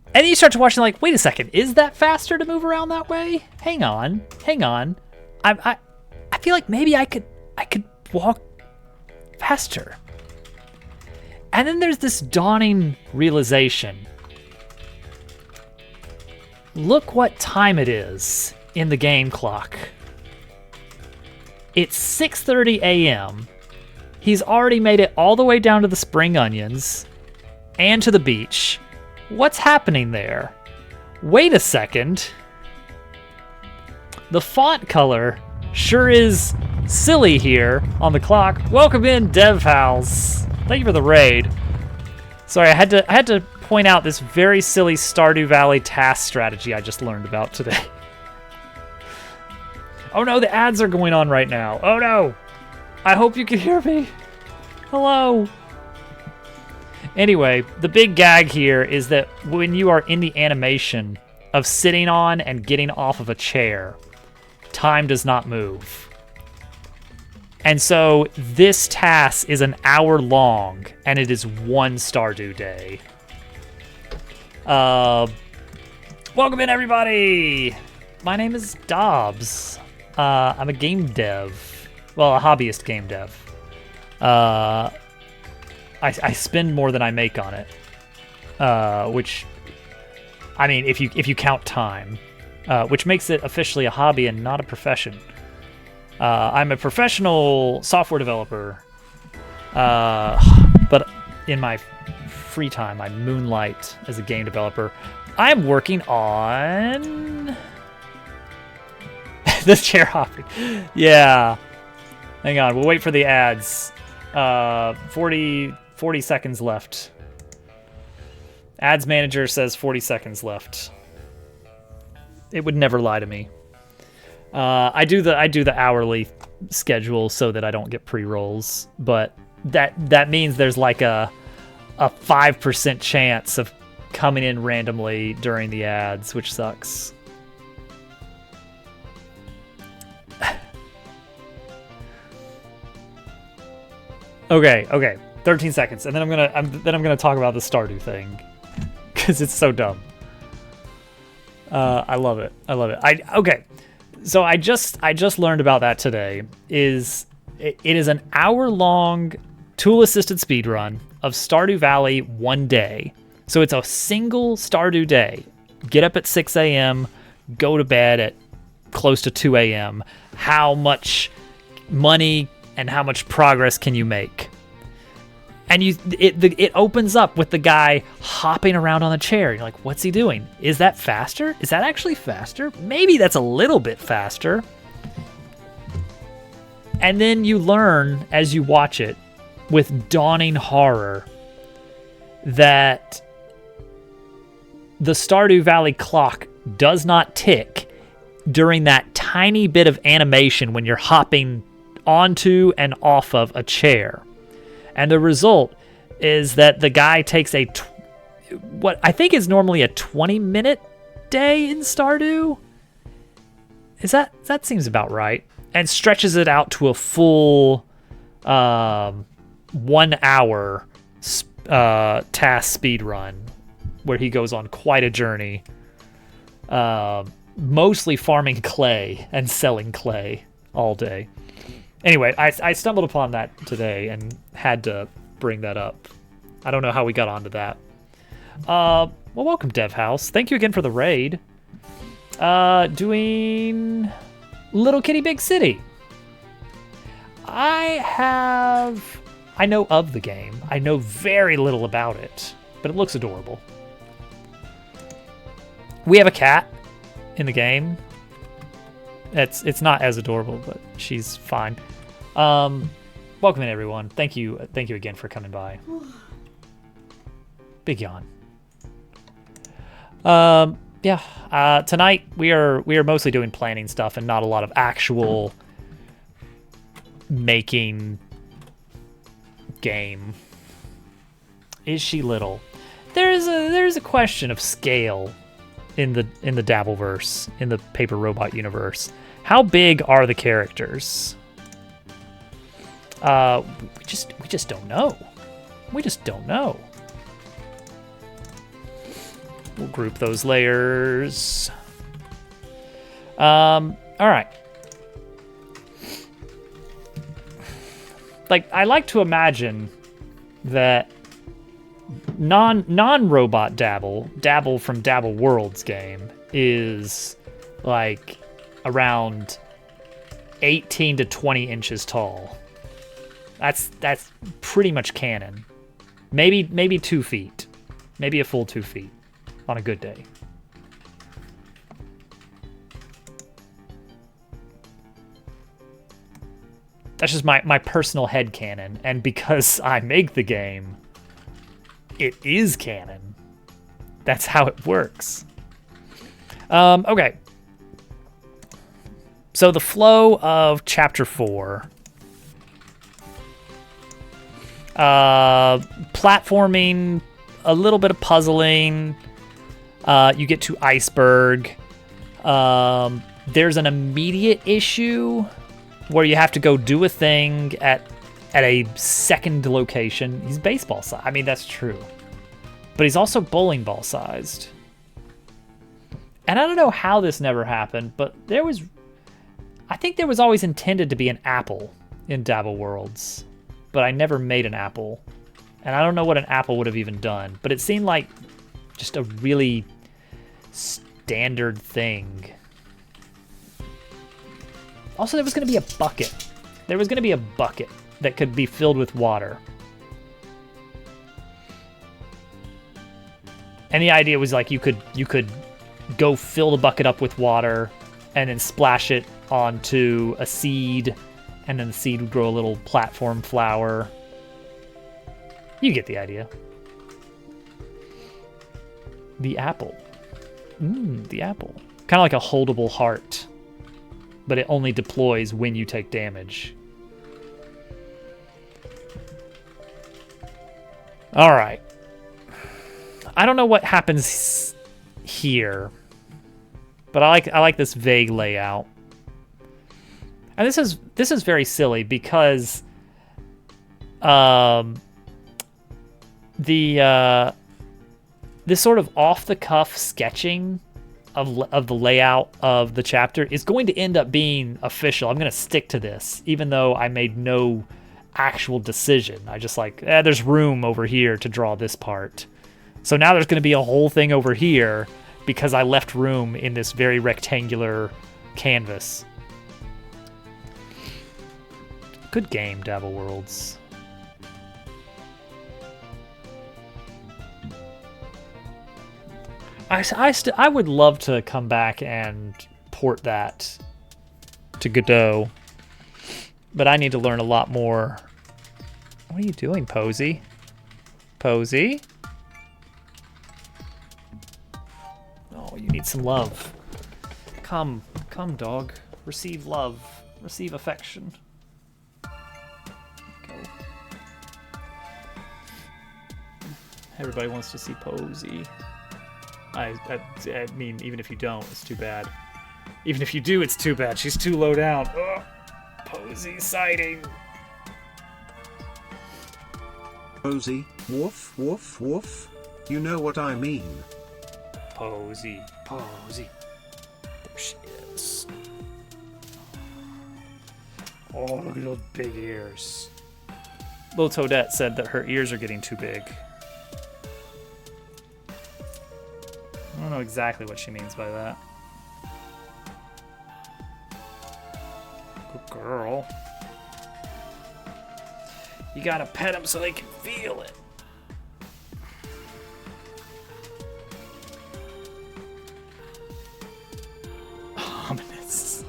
And then you start to watch and like, wait a second, is that faster to move around that way? Hang on. I feel like maybe I could walk faster. And then there's this dawning realization. Look what time it is in the game clock. It's 6:30 a.m. He's already made it all the way down to the spring onions and to the beach. What's happening there? Wait a second. The font color sure is silly here on the clock. Welcome in, DevHouse. Thank you for the raid. Sorry, I had to point out this very silly Stardew Valley task strategy I just learned about today. Oh no, the ads are going on right now. Oh no. I hope you can hear me. Hello. Anyway, the big gag here is that when you are in the animation of sitting on and getting off of a chair, time does not move. And so this task is an hour long, and it is one Stardew day. Welcome in, everybody! My name is Dobbs. I'm a game dev. Well, a hobbyist game dev. I spend more than I make on it, which, I mean, if you count time, which makes it officially a hobby and not a profession. I'm a professional software developer, but in my free time, I moonlight as a game developer. I'm working on this chair hopping. Yeah. Hang on, we'll wait for the ads. 40 seconds left. Ads manager says 40 seconds left. It would never lie to me. I do the hourly schedule so that I don't get pre-rolls, but that means there's like a 5% chance of coming in randomly during the ads, which sucks. Okay. 13 seconds, and then I'm gonna talk about the Stardew thing, because it's so dumb. I love it. Okay. So I just learned about that today. It is an hour-long tool-assisted speedrun of Stardew Valley one day. So it's a single Stardew day. Get up at 6 a.m., go to bed at close to 2 a.m. How much money and how much progress can you make? And it opens up with the guy hopping around on the chair. You're like, what's he doing? Is that faster? Is that actually faster? Maybe that's a little bit faster. And then you learn as you watch it with dawning horror that the Stardew Valley clock does not tick during that tiny bit of animation when you're hopping onto and off of a chair. And the result is that the guy takes what I think is normally a 20-minute day in Stardew. That seems about right. And stretches it out to a full 1 hour task speed run, where he goes on quite a journey, mostly farming clay and selling clay all day. Anyway, I stumbled upon that today and had to bring that up. I don't know how we got onto that. Well, welcome, DevHouse. Thank you again for the raid. Doing Little Kitty Big City. I know of the game. I know very little about it, but it looks adorable. We have a cat in the game. It's not as adorable, but she's fine. Welcome in, everyone. Thank you again for coming by. Big yawn. Tonight we are mostly doing planning stuff and not a lot of actual making game. Is she little? There's a question of scale in the Dabbleverse, in the Paper Robot universe. How big are the characters? We just don't know. We just don't know. We'll group those layers. All right. Like, I like to imagine that non-robot Dabble from Dabble World's game is like around 18 to 20 inches tall. That's pretty much canon. Maybe 2 feet. Maybe a full 2 feet on a good day. That's just my personal headcanon, and because I make the game, it is canon. That's how it works. Okay. So the flow of Chapter 4. Platforming, a little bit of puzzling. You get to Iceberg. There's an immediate issue where you have to go do a thing at a second location. He's baseball sized. I mean, that's true. But he's also bowling ball sized. And I don't know how this never happened, but I think there was always intended to be an apple in Dabble Worlds, but I never made an apple. And I don't know what an apple would have even done, but it seemed like just a really standard thing. Also, there was going to be a bucket. There was going to be a bucket that could be filled with water. And the idea was like you could go fill the bucket up with water and then splash it onto a seed, and then the seed would grow a little platform flower. You get the idea. The apple. The apple. Kind of like a holdable heart, but it only deploys when you take damage. All right. I don't know what happens here, but I like this vague layout. And this is very silly because this sort of off-the-cuff sketching of the layout of the chapter is going to end up being official. I'm going to stick to this, even though I made no actual decision. I just like, there's room over here to draw this part. So now there's going to be a whole thing over here because I left room in this very rectangular canvas. Good game, Dabble Worlds. I would love to come back and port that to Godot, but I need to learn a lot more. What are you doing, Posey? Posey? Oh, you need some love. Come, dog. Receive love. Receive affection. Go. Everybody wants to see Posey. I mean, even if you don't, it's too bad. Even if you do, it's too bad. She's too low down. Ugh. Posey sighting. Posey, woof, woof, woof. You know what I mean. Posey. There she is. Oh, look at those big ears. Little Toadette said that her ears are getting too big. I don't know exactly what she means by that. Good girl. You gotta pet them so they can feel it. Ominous.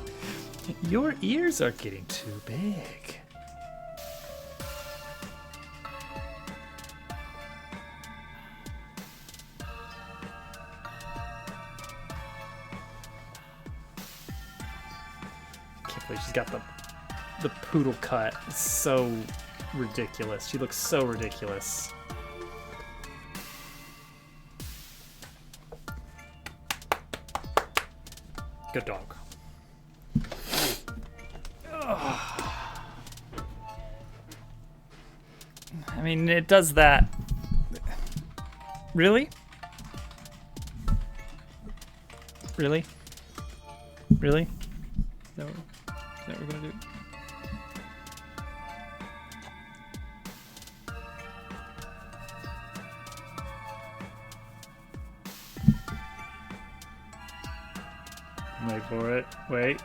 Your ears are getting too big. She's got the poodle cut. It's so ridiculous. She looks so ridiculous. Good dog. Ugh. I mean, it does that. Really? Really? Really? No. Is that what we're gonna do? Wait for it. Wait.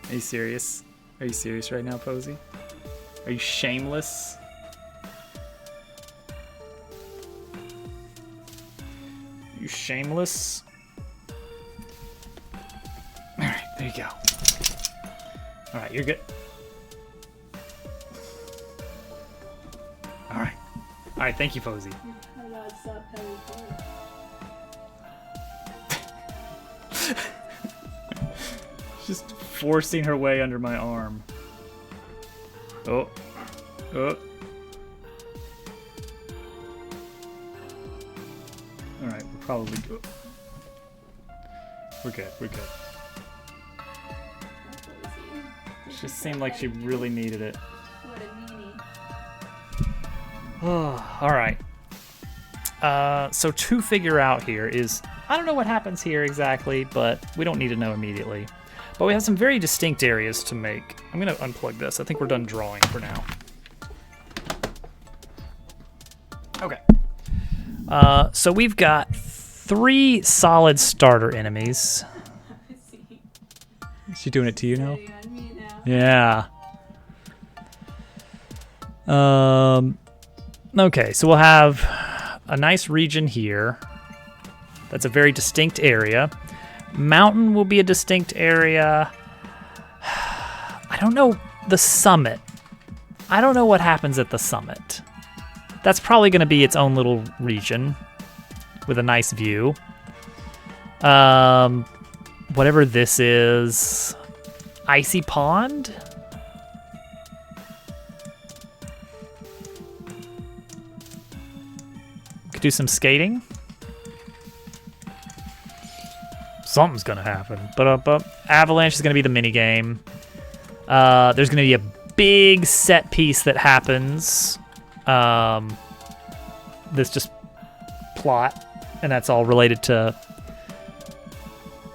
Are you serious? Are you serious right now, Posey? Are you shameless? You shameless? Alright, there you go. Alright, you're good. Alright. Alright, thank you, Posey. Just forcing her way under my arm. Oh. Oh. Alright, we're probably good. We're good, we're good. It just seemed like she really needed it. What a meanie. Oh, alright. So to figure out here is, I don't know what happens here exactly, but we don't need to know immediately. But we have some very distinct areas to make. I'm going to unplug this. I think we're done drawing for now. Okay. So we've got 3 solid starter enemies. Is she doing it to you now? Yeah. Okay, so we'll have a nice region here. That's a very distinct area. Mountain will be a distinct area. I don't know the summit. I don't know what happens at the summit. That's probably going to be its own little region with a nice view. Whatever this is, Icy Pond? Could do some skating. Something's gonna happen. But Avalanche is gonna be the mini game. There's gonna be a big set piece that happens. This just plot, and that's all related to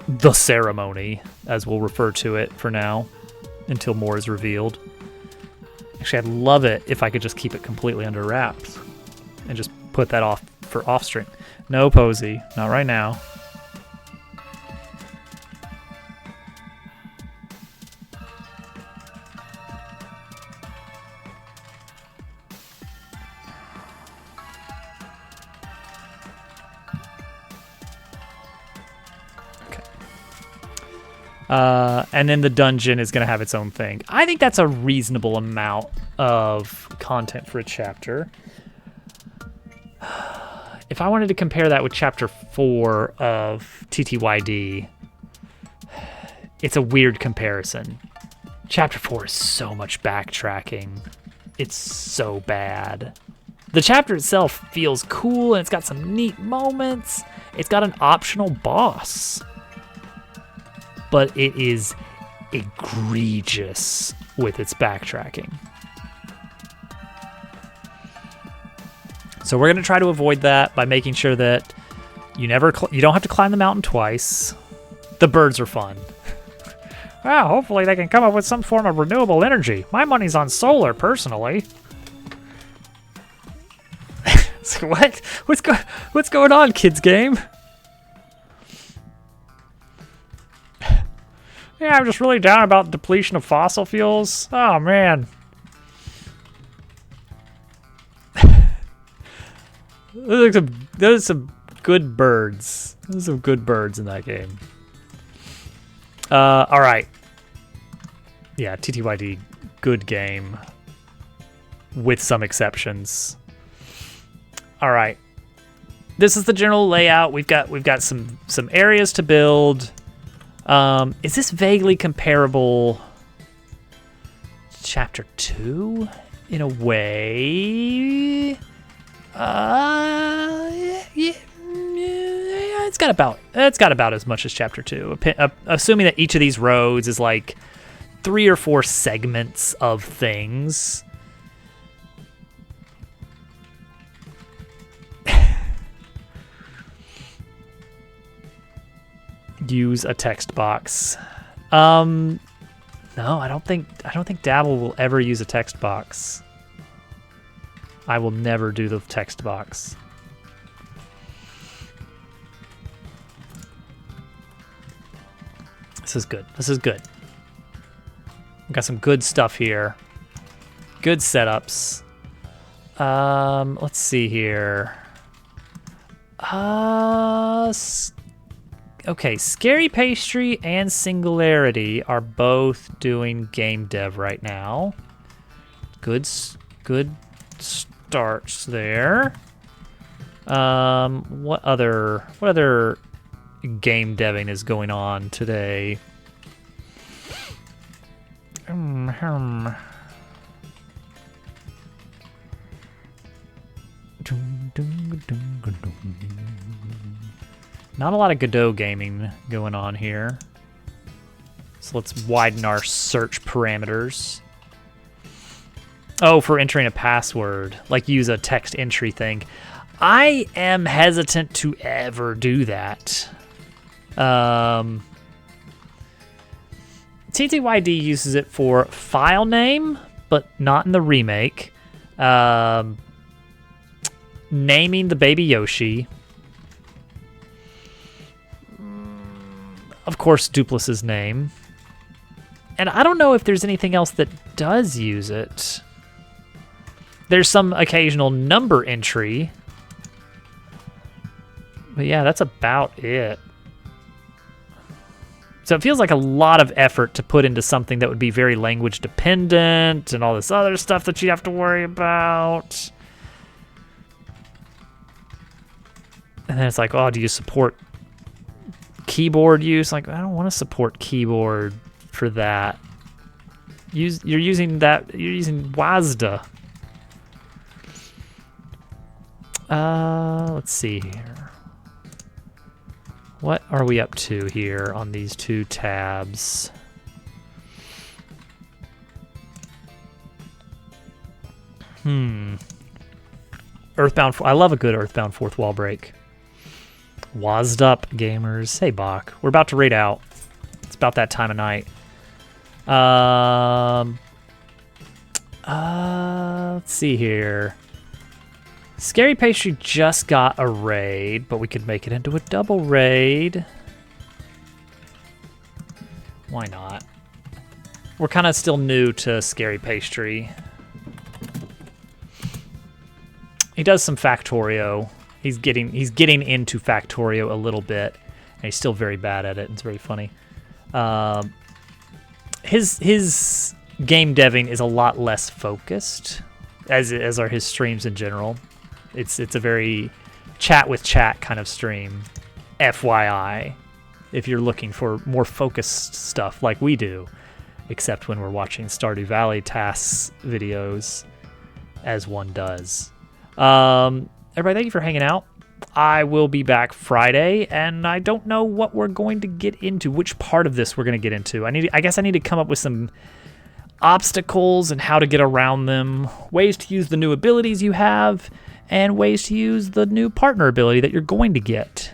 the ceremony, as we'll refer to it for now, until more is revealed. Actually, I'd love it if I could just keep it completely under wraps and just put that off for off stream. No, Posey, not right now. And then the dungeon is going to have its own thing. I think that's a reasonable amount of content for a chapter. If I wanted to compare that with Chapter 4 of TTYD, it's a weird comparison. Chapter 4 is so much backtracking. It's so bad. The chapter itself feels cool, and it's got some neat moments. It's got an optional boss. But it is egregious with its backtracking. So we're going to try to avoid that by making sure that you don't have to climb the mountain twice. The birds are fun. Well, hopefully they can come up with some form of renewable energy. My money's on solar, personally. So what? What's going on, kids game? Yeah, I'm just really down about depletion of fossil fuels. Oh, man. Those are some good birds. There's some good birds in that game. All right. Yeah, TTYD, good game. With some exceptions. All right. This is the general layout. We've got some areas to build. Is this vaguely comparable to Chapter 2 in a way? Yeah, it's got about as much as Chapter 2. Assuming that each of these roads is like 3 or 4 segments of things. Use a text box. No, I don't think Dabble will ever use a text box. I will never do the text box. This is good. This is good. We've got some good stuff here. Good setups. Let's see here. Okay, Scary Pastry and Singularity are both doing game dev right now. Good starts there. What other game deving is going on today? Not a lot of Godot gaming going on here. So let's widen our search parameters. Oh, for entering a password, like use a text entry thing. I am hesitant to ever do that. TTYD uses it for file name, but not in the remake. Naming the baby Yoshi. Of course, Duplus's name. And I don't know if there's anything else that does use it. There's some occasional number entry. But yeah, that's about it. So it feels like a lot of effort to put into something that would be very language dependent and all this other stuff that you have to worry about. And then it's like, oh, do you support keyboard use? Like, I don't want to support keyboard for that. You're using WASD. Let's see here. What are we up to here on these two tabs? Earthbound. I love a good Earthbound fourth wall break. WASD up, gamers. Hey, Bach. We're about to raid out. It's about that time of night. Let's see here. Scary Pastry just got a raid, but we could make it into a double raid. Why not? We're kind of still new to Scary Pastry. He does some Factorio. He's getting into Factorio a little bit, and he's still very bad at it. It's very funny. His game deving is a lot less focused, as are his streams in general. It's a very chat with chat kind of stream, FYI, if you're looking for more focused stuff like we do, except when we're watching Stardew Valley tasks videos, as one does. Everybody, thank you for hanging out. I will be back Friday, and I don't know what we're going to get into, which part of this we're going to get into. I guess I need to come up with some obstacles and how to get around them, ways to use the new abilities you have, and ways to use the new partner ability that you're going to get.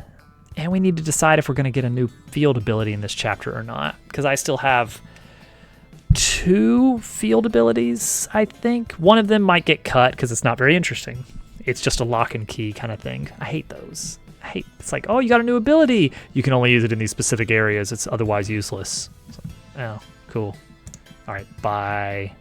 And we need to decide if we're going to get a new field ability in this chapter or not, because I still have 2 field abilities, I think. One of them might get cut because it's not very interesting. It's just a lock and key kind of thing. I hate those. It's like, oh, you got a new ability. You can only use it in these specific areas. It's otherwise useless. So, oh, cool. All right, bye.